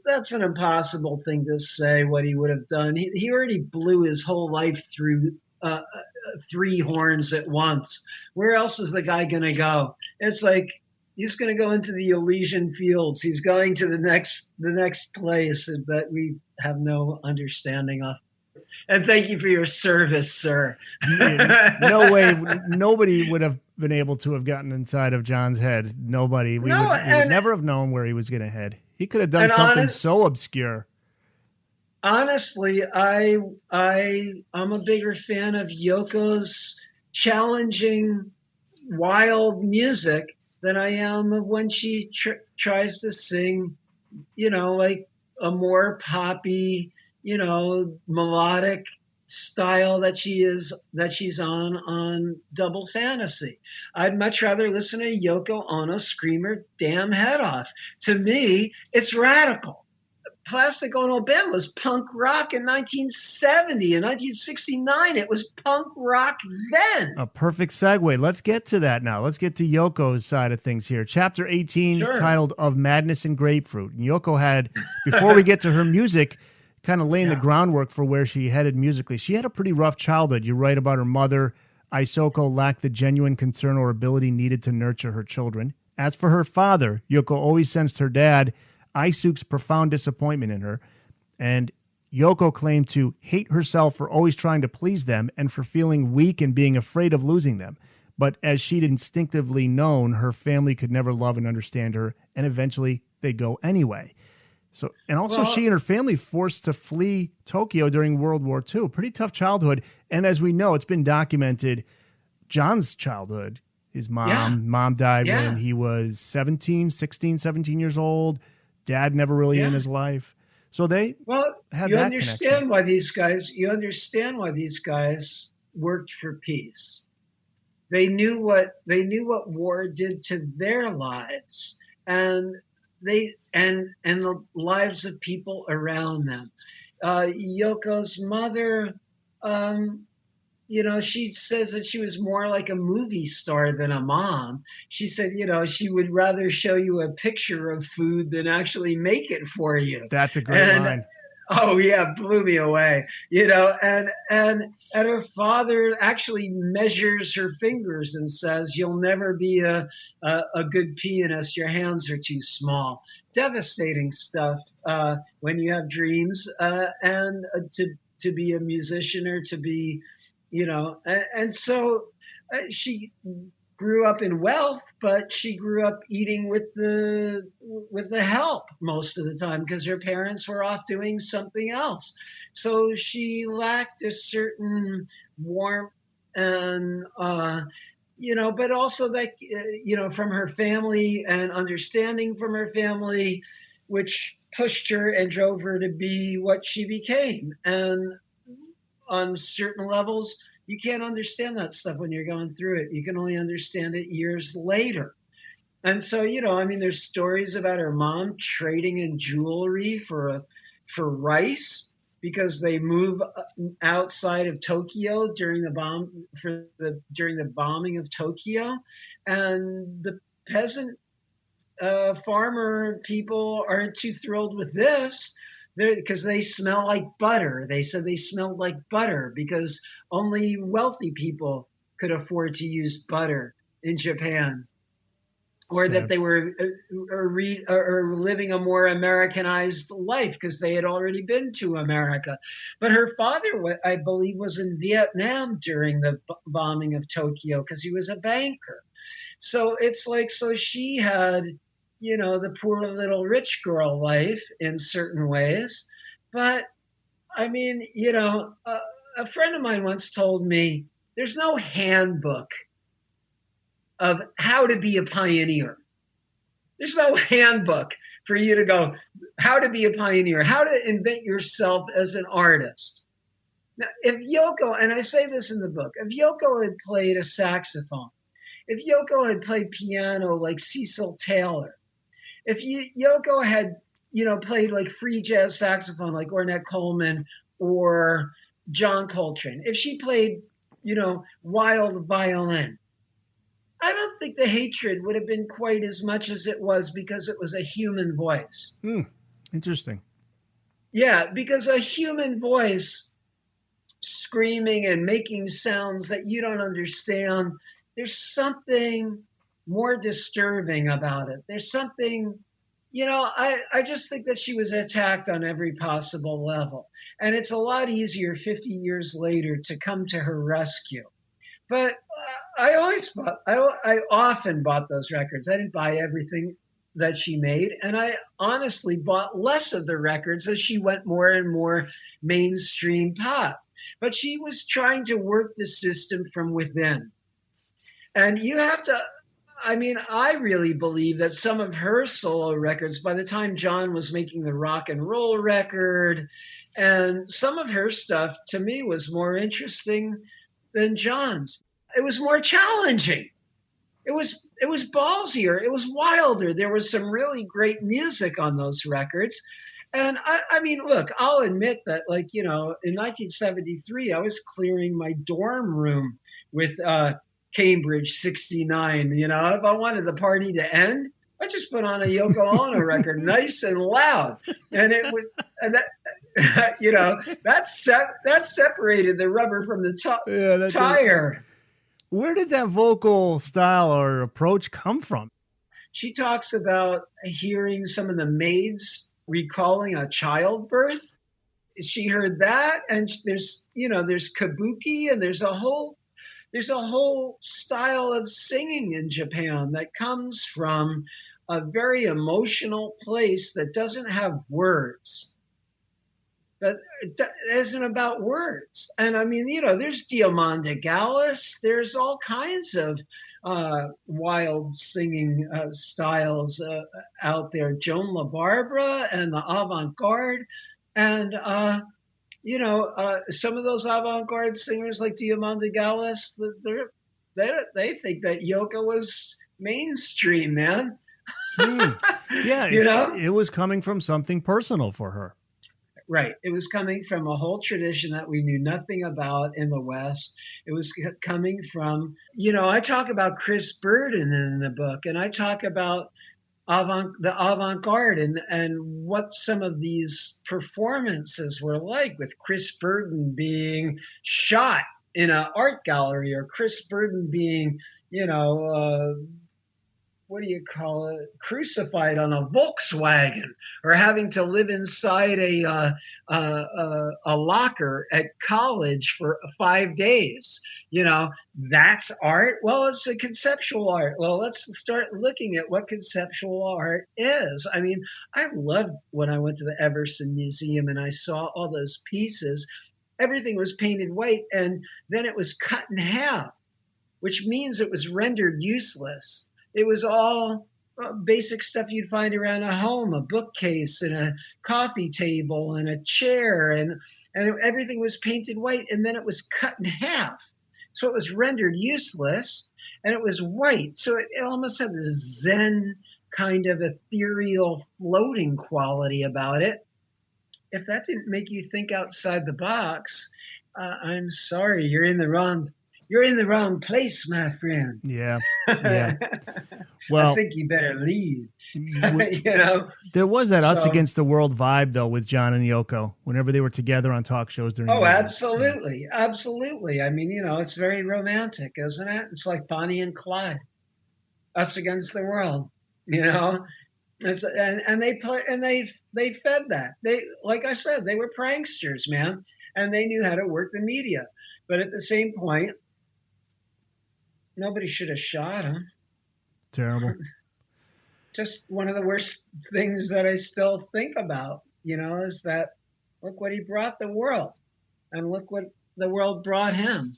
that's an impossible thing to say, what he would have done. He already blew his whole life through 3 horns at once. Where else is the guy going to go? It's like he's going to go into the Elysian fields. He's going to the next place that we have no understanding of. And thank you for your service, sir. No way. Nobody would have been able to have gotten inside of John's head. Nobody. We would never have known where he was going to head. He could have done something so obscure. Honestly, I'm a bigger fan of Yoko's challenging, wild music than I am of when she tries to sing, like a more poppy, melodic style that she's on Double Fantasy. I'd much rather listen to Yoko Ono scream her damn head off. To me, it's radical. Plastic Ono Band was punk rock in 1970. In 1969, it was punk rock then. A perfect segue. Let's get to that now. Let's get to Yoko's side of things here. Chapter 18, titled Of Madness and Grapefruit. And Yoko had, before we get to her music, kind of laying the groundwork for where she headed musically. She had a pretty rough childhood. You write about her mother. Isoko lacked the genuine concern or ability needed to nurture her children. As for her father, Yoko always sensed her dad Isuke's profound disappointment in her, and Yoko claimed to hate herself for always trying to please them and for feeling weak and being afraid of losing them. But as she'd instinctively known, her family could never love and understand her, and eventually they'd go anyway. So, and also she and her family forced to flee Tokyo during World War II. Pretty tough childhood. And as we know, it's been documented, John's childhood, his mom died when he was 17 years old. Dad never really in his life. So they had that connection. You understand why these guys worked for peace. They knew what war did to their lives and the lives of people around them. Yoko's mother, she says that she was more like a movie star than a mom. She said, she would rather show you a picture of food than actually make it for you. That's a great line. Oh yeah, blew me away. And her father actually measures her fingers and says, "You'll never be a good pianist. Your hands are too small." Devastating stuff when you have dreams and to be a musician or to be, and so she grew up in wealth, but she grew up eating with the help most of the time because her parents were off doing something else. So she lacked a certain warmth and but also that from her family and understanding from her family, which pushed her and drove her to be what she became. And on certain levels, you can't understand that stuff when you're going through it. You can only understand it years later. And so, there's stories about her mom trading in jewelry for rice because they move outside of Tokyo during the bombing of Tokyo, and the peasant farmer people aren't too thrilled with this because they smell like butter. They said they smelled like butter because only wealthy people could afford to use butter in Japan, or that they were living a more Americanized life because they had already been to America. But her father, I believe, was in Vietnam during the bombing of Tokyo because he was a banker. So it's like, so she had, the poor little rich girl life in certain ways. But I mean, a friend of mine once told me there's no handbook of how to be a pioneer. There's no handbook for you to go, how to be a pioneer, how to invent yourself as an artist. Now, if Yoko, and I say this in the book, if Yoko had played a saxophone, if Yoko had played piano like Cecil Taylor, if Yoko had, played like free jazz saxophone like Ornette Coleman or John Coltrane, if she played, wild violin, I don't think the hatred would have been quite as much as it was because it was a human voice. Interesting. Yeah, because a human voice screaming and making sounds that you don't understand, there's something more disturbing about it. There's something, I just think that she was attacked on every possible level. And it's a lot easier 50 years later to come to her rescue. But I often bought those records. I didn't buy everything that she made. And I honestly bought less of the records as she went more and more mainstream pop. But she was trying to work the system from within. And you have to, I really believe that some of her solo records, by the time John was making the rock and roll record, and some of her stuff to me was more interesting than John's. It was more challenging. It was ballsier. It was wilder. There was some really great music on those records. And look, I'll admit that, in 1973, I was clearing my dorm room with Cambridge 69. If I wanted the party to end, I just put on a Yoko Ono record, nice and loud, and it would. And that separated the rubber from the tire. Where did that vocal style or approach come from? She talks about hearing some of the maids recalling a childbirth. She heard that, and there's kabuki, and there's a whole style of singing in Japan that comes from a very emotional place that doesn't have words. That isn't about words. And there's Diamanda Gallis. There's all kinds of wild singing styles out there. Joan LaBarbera and the avant-garde. And, some of those avant-garde singers like Diamanda Gallis, they think that Yoko was mainstream, man. Yeah, it was coming from something personal for her. Right. It was coming from a whole tradition that we knew nothing about in the West. It was coming from, I talk about Chris Burden in the book, and I talk about the avant-garde and what some of these performances were like, with Chris Burden being shot in an art gallery, or Chris Burden being, what do you call it, crucified on a Volkswagen, or having to live inside a locker at college for 5 days. That's art. Well, it's a conceptual art. Well, let's start looking at what conceptual art is. I mean, I loved when I went to the Everson Museum and I saw all those pieces. Everything was painted white, and then it was cut in half, which means it was rendered useless. It was all basic stuff you'd find around a home, a bookcase and a coffee table and a chair, and everything was painted white, and then it was cut in half. So it was rendered useless, and it was white. So it almost had this Zen kind of ethereal floating quality about it. If that didn't make you think outside the box, I'm sorry, you're in the wrong place, my friend. Yeah. Well, I think you better leave. There was that Us Against the World vibe, though, with John and Yoko whenever they were together on talk shows during. Oh, absolutely, absolutely. I mean, it's very romantic, isn't it? It's like Bonnie and Clyde, Us Against the World. And they play, and they fed that. They, like I said, they were pranksters, man, and they knew how to work the media. But at the same point, nobody should have shot him. Terrible. Just one of the worst things that I still think about, is that look what he brought the world, and look what the world brought him.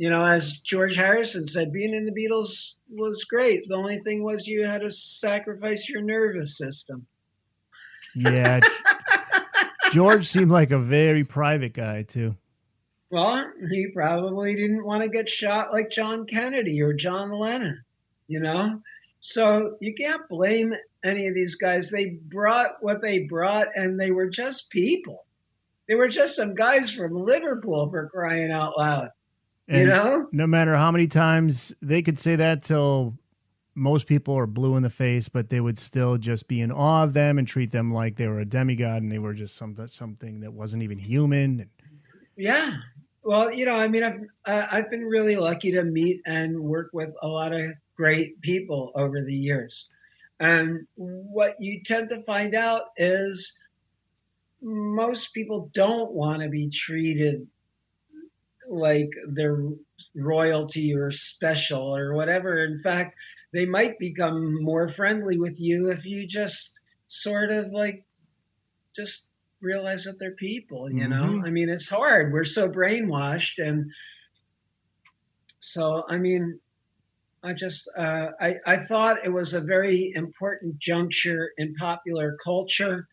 As George Harrison said, being in the Beatles was great. The only thing was you had to sacrifice your nervous system. Yeah. George seemed like a very private guy, too. Well, he probably didn't want to get shot like John Kennedy or John Lennon, So you can't blame any of these guys. They brought what they brought, and they were just people. They were just some guys from Liverpool, for crying out loud. And no matter how many times they could say that till most people are blue in the face, but they would still just be in awe of them and treat them like they were a demigod and they were just something that wasn't even human. Yeah. Well, I've been really lucky to meet and work with a lot of great people over the years. And what you tend to find out is most people don't want to be treated like they're royalty or special or whatever. In fact, they might become more friendly with you if you just sort of just realize that they're people, I mean, it's hard. We're so brainwashed. And so, I mean, I thought it was a very important juncture in popular culture.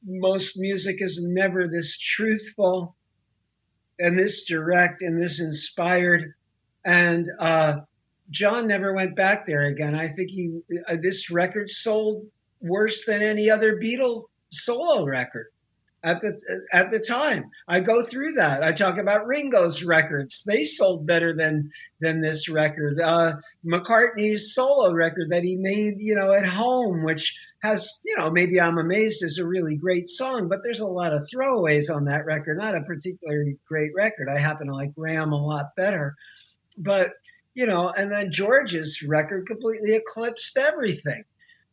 Most music is never this truthful and this direct and this inspired. And John never went back there again. I think this record sold worse than any other Beatle solo record at the time. I go through that. I talk about Ringo's records. They sold better than this record. McCartney's solo record that he made, at home, which has, Maybe I'm Amazed is a really great song, but there's a lot of throwaways on that record. Not a particularly great record. I happen to like Ram a lot better. But, and then George's record completely eclipsed everything.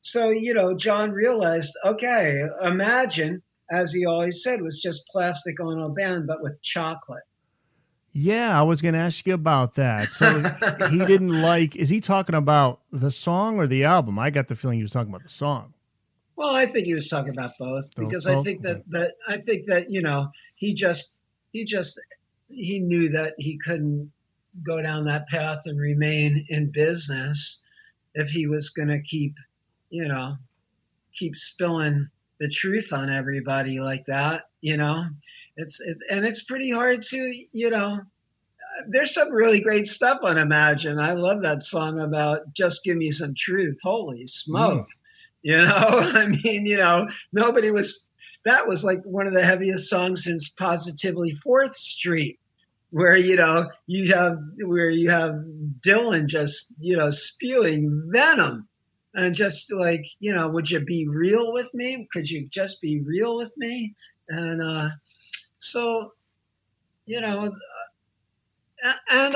So, John realized, okay, Imagine, as he always said, was just plastic Ono Band, but with chocolate. Yeah, I was going to ask you about that. So he didn't is he talking about the song or the album? I got the feeling he was talking about the song. Well, I think he was talking about both, because I think that he knew that he couldn't go down that path and remain in business if he was going to keep spilling the truth on everybody like that. It's pretty hard to, there's some really great stuff on Imagine. I love that song about Just Give Me Some Truth. Holy smoke. I mean, that was like one of the heaviest songs since Positively 4th Street, where, you have Dylan just, spewing venom and just would you be real with me? Could you just be real with me? And so, and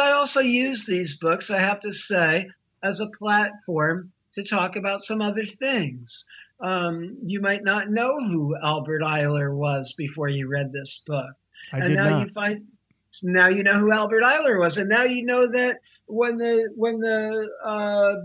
I also use these books, I have to say, as a platform to talk about some other things. You might not know who Albert Eiler was before you read this book. I And did now not. you find now you know who Albert Eiler was, and now you know that when the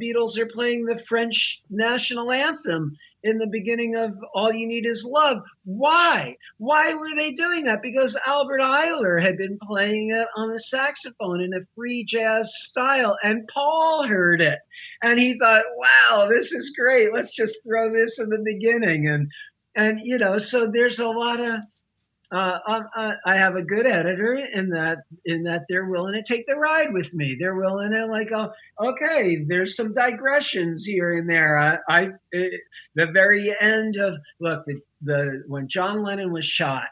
Beatles are playing the French national anthem in the beginning of All You Need Is Love, why were they doing that? Because Albert Eiler had been playing it on the saxophone in a free jazz style, and Paul heard it, and he thought, wow, this is great, let's just throw this in the beginning. And so there's a lot of I have a good editor in that they're willing to take the ride with me. They're willing to go, okay, there's some digressions here and there. The very end of when John Lennon was shot,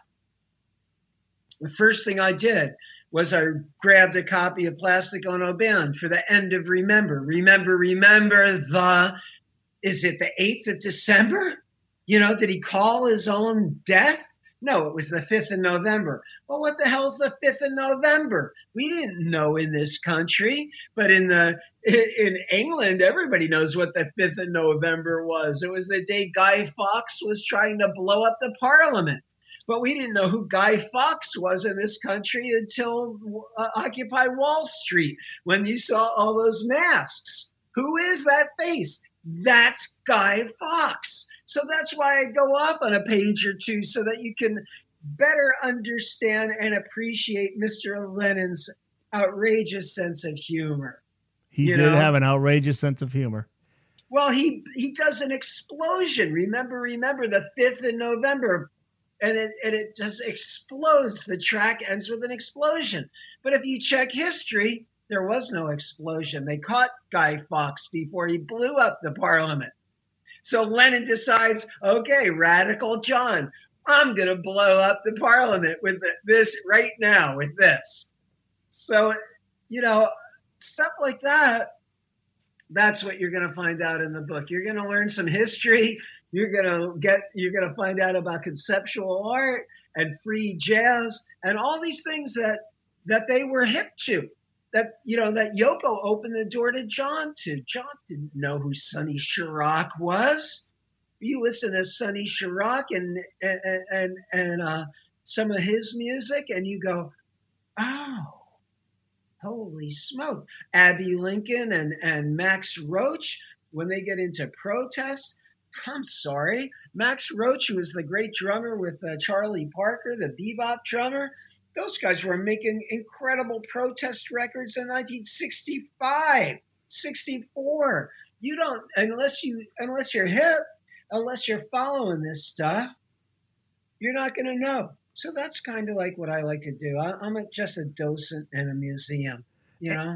the first thing I did was I grabbed a copy of Plastic Ono Band for the end of Remember. Is it the 8th of December? Did he call his own death? No, it was the 5th of November. Well, what the hell's the 5th of November? We didn't know in this country, but in England, everybody knows what the 5th of November was. It was the day Guy Fawkes was trying to blow up the Parliament. But we didn't know who Guy Fawkes was in this country until Occupy Wall Street, when you saw all those masks. Who is that face? That's Guy Fawkes. So that's why I go off on a page or two, so that you can better understand and appreciate Mr. Lennon's outrageous sense of humor. He did have an outrageous sense of humor. Well, he does an explosion. Remember the 5th of November. And it just explodes. The track ends with an explosion. But if you check history, there was no explosion. They caught Guy Fawkes before he blew up the Parliament. So Lennon decides, okay, Radical John, I'm going to blow up the Parliament with this right now, with this. So, stuff like that, that's what you're going to find out in the book. You're going to learn some history. You're going to find out about conceptual art and free jazz and all these things that they were hip to. That Yoko opened the door to John to. John didn't know who Sonny Chirac was. You listen to Sonny Chirac and some of his music, and you go, oh, holy smoke. Abby Lincoln and Max Roach, when they get into protest, I'm sorry. Max Roach, who was the great drummer with Charlie Parker, the bebop drummer, those guys were making incredible protest records in 1965, 64. You don't, unless you're hip, unless you're following this stuff, you're not going to know. So that's kind of like what I like to do. I'm just a docent in a museum,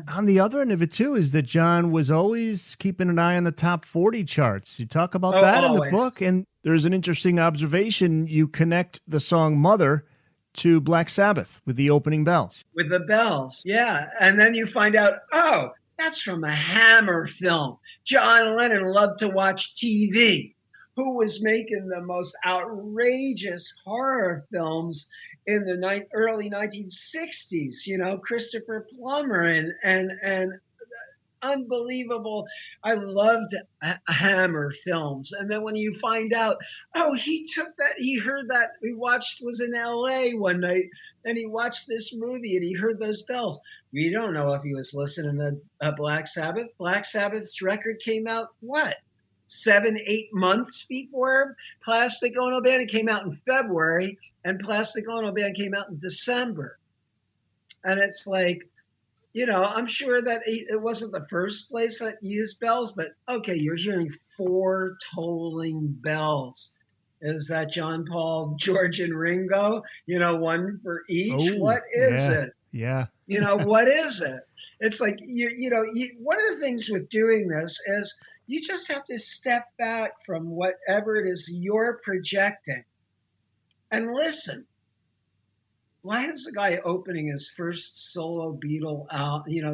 On the other end of it, too, is that John was always keeping an eye on the top 40 charts. You talk about that always. In the book, and there's an interesting observation. You connect the song Mother to Black Sabbath with the opening bells. With the bells, yeah. And then you find out, oh, that's from a Hammer film. John Lennon loved to watch TV. Who was making the most outrageous horror films in the early 1960s? Christopher Plummer and unbelievable. I loved Hammer films. And then when you find out, oh, he heard that, was in LA one night, and he watched this movie and he heard those bells. We don't know if he was listening to Black Sabbath. Black Sabbath's record came out, 7-8 months before Plastic Ono Band. It came out in February, and Plastic Ono Band came out in December. And it's like, I'm sure that it wasn't the first place that used bells, but okay, you're hearing 4 tolling bells. Is that John, Paul, George, and Ringo? One for each. What is it? Yeah. What is it? It's like, one of the things with doing this is you just have to step back from whatever it is you're projecting and listen. Why is the guy opening his first solo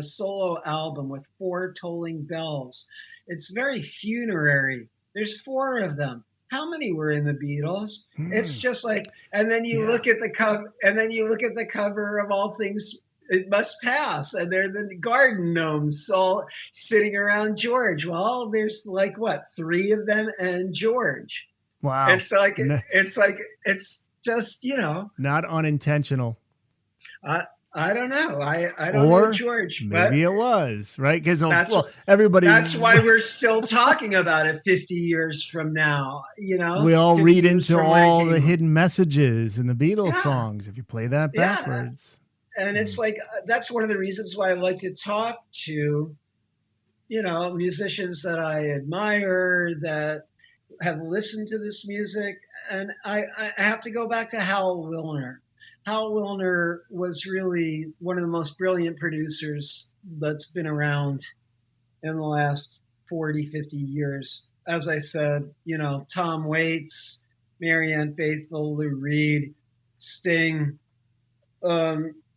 solo album with 4 tolling bells? It's very funerary. There's 4 of them. How many were in the Beatles? It's just like, and then you look at the cover, of All Things it must pass. And they're the garden gnomes all sitting around George. Well, there's like what, 3 of them and George. Wow. It's it's just, not unintentional. I don't know. I don't know George. Maybe it was, right? Because everybody. That's why we're still talking about it 50 years from now. We all read into all the hidden messages in the Beatles songs if you play that backwards. And it's like, that's one of the reasons why I like to talk to, musicians that I admire, that have listened to this music. And I have to go back to Hal Wilner. Hal Wilner was really one of the most brilliant producers that's been around in the last 40, 50 years. As I said, Tom Waits, Marianne Faithfull, Lou Reed, Sting,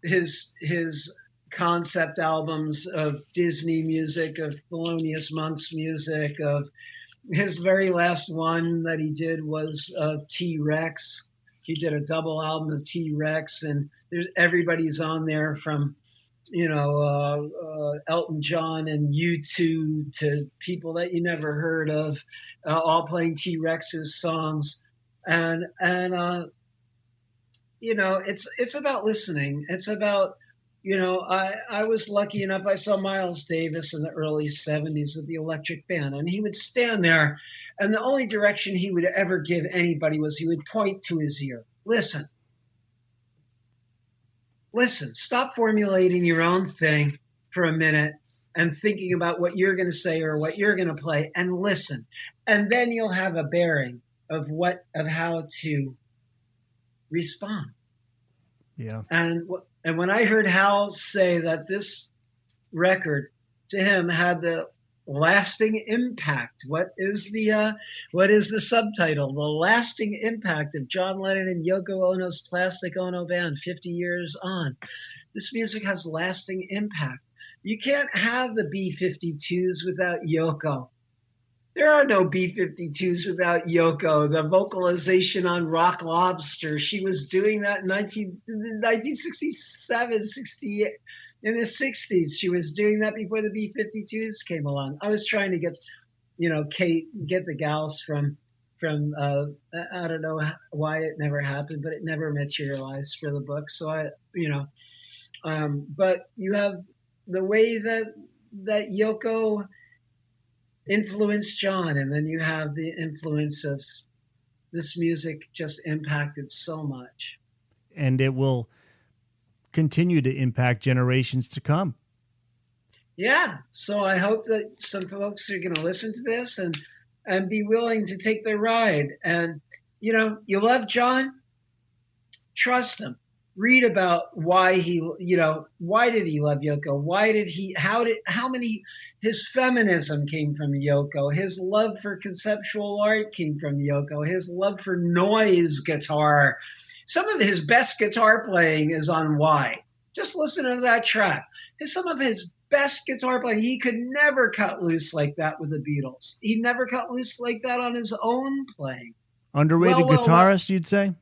his concept albums of Disney music, of Thelonious Monk's music, of his very last one that he did was T-Rex. He did a double album of T-Rex, and everybody's on there from, Elton John and U2 to people that you never heard of, all playing T-Rex's songs. And it's about listening. It's about, I was lucky enough, I saw Miles Davis in the early 70s with the Electric Band, and he would stand there, and the only direction he would ever give anybody was he would point to his ear. Listen, stop formulating your own thing for a minute and thinking about what you're going to say or what you're going to play, and listen. And then you'll have a bearing of how to respond. Yeah. And when I heard Hal say that this record to him had the lasting impact, what is the subtitle? The lasting impact of John Lennon and Yoko Ono's Plastic Ono Band 50 years on. This music has lasting impact. You can't have the B-52s without Yoko. There are no B-52s without Yoko. The vocalization on Rock Lobster, she was doing that in 1967, 68. In the 60s, she was doing that before the B-52s came along. I was trying to get, Kate, get the gals from I don't know why it never happened, but it never materialized for the book. So but you have the way that Yoko influenced John, and then you have the influence of this music just impacted so much. And it will continue to impact generations to come. Yeah. So I hope that some folks are going to listen to this and be willing to take the ride. And, you love John, trust him. Read about why why did he love Yoko? His feminism came from Yoko. His love for conceptual art came from Yoko. His love for noise guitar. Some of his best guitar playing is on Why. Just listen to that track. Some of his best guitar playing, he could never cut loose like that with the Beatles. He never cut loose like that on his own playing. Underrated guitarist, you'd say?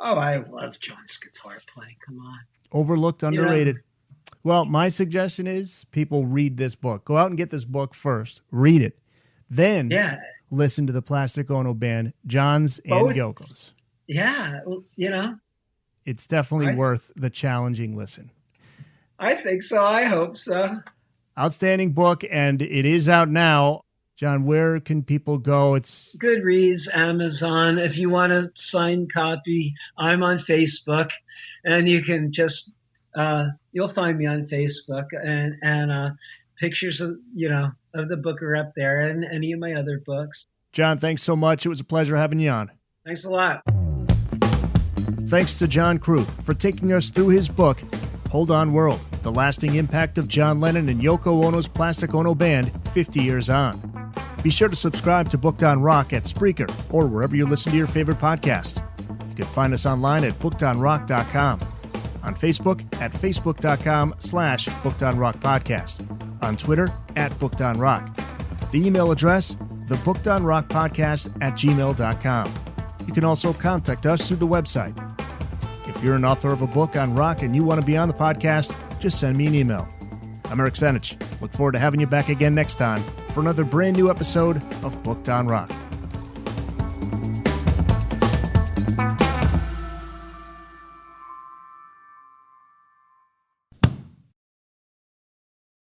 Oh, I love John's guitar playing. Come on. Overlooked, underrated. Well, my suggestion is people read this book. Go out and get this book first. Read it. Then listen to the Plastic Ono Band, John's and Yoko's. Yeah, It's definitely worth the challenging listen. I think so. I hope so. Outstanding book, and it is out now. John, where can people go? It's Goodreads, Amazon. If you want a signed copy, I'm on Facebook, and you can just you'll find me on Facebook, and pictures of the book are up there, and any of my other books. John, thanks so much. It was a pleasure having you on. Thanks a lot. Thanks to John Kruth for taking us through his book, Hold On World, The Lasting Impact of John Lennon and Yoko Ono's Plastic Ono Band 50 Years On. Be sure to subscribe to Booked on Rock at Spreaker or wherever you listen to your favorite podcast. You can find us online at bookedonrock.com, on Facebook at facebook.com/bookedonrockpodcast, on Twitter at bookedonrock. The email address, thebookedonrockpodcast@gmail.com. You can also contact us through the website. If you're an author of a book on rock and you want to be on the podcast, just send me an email. I'm Eric Senich. Look forward to having you back again next time for another brand new episode of Booked on Rock.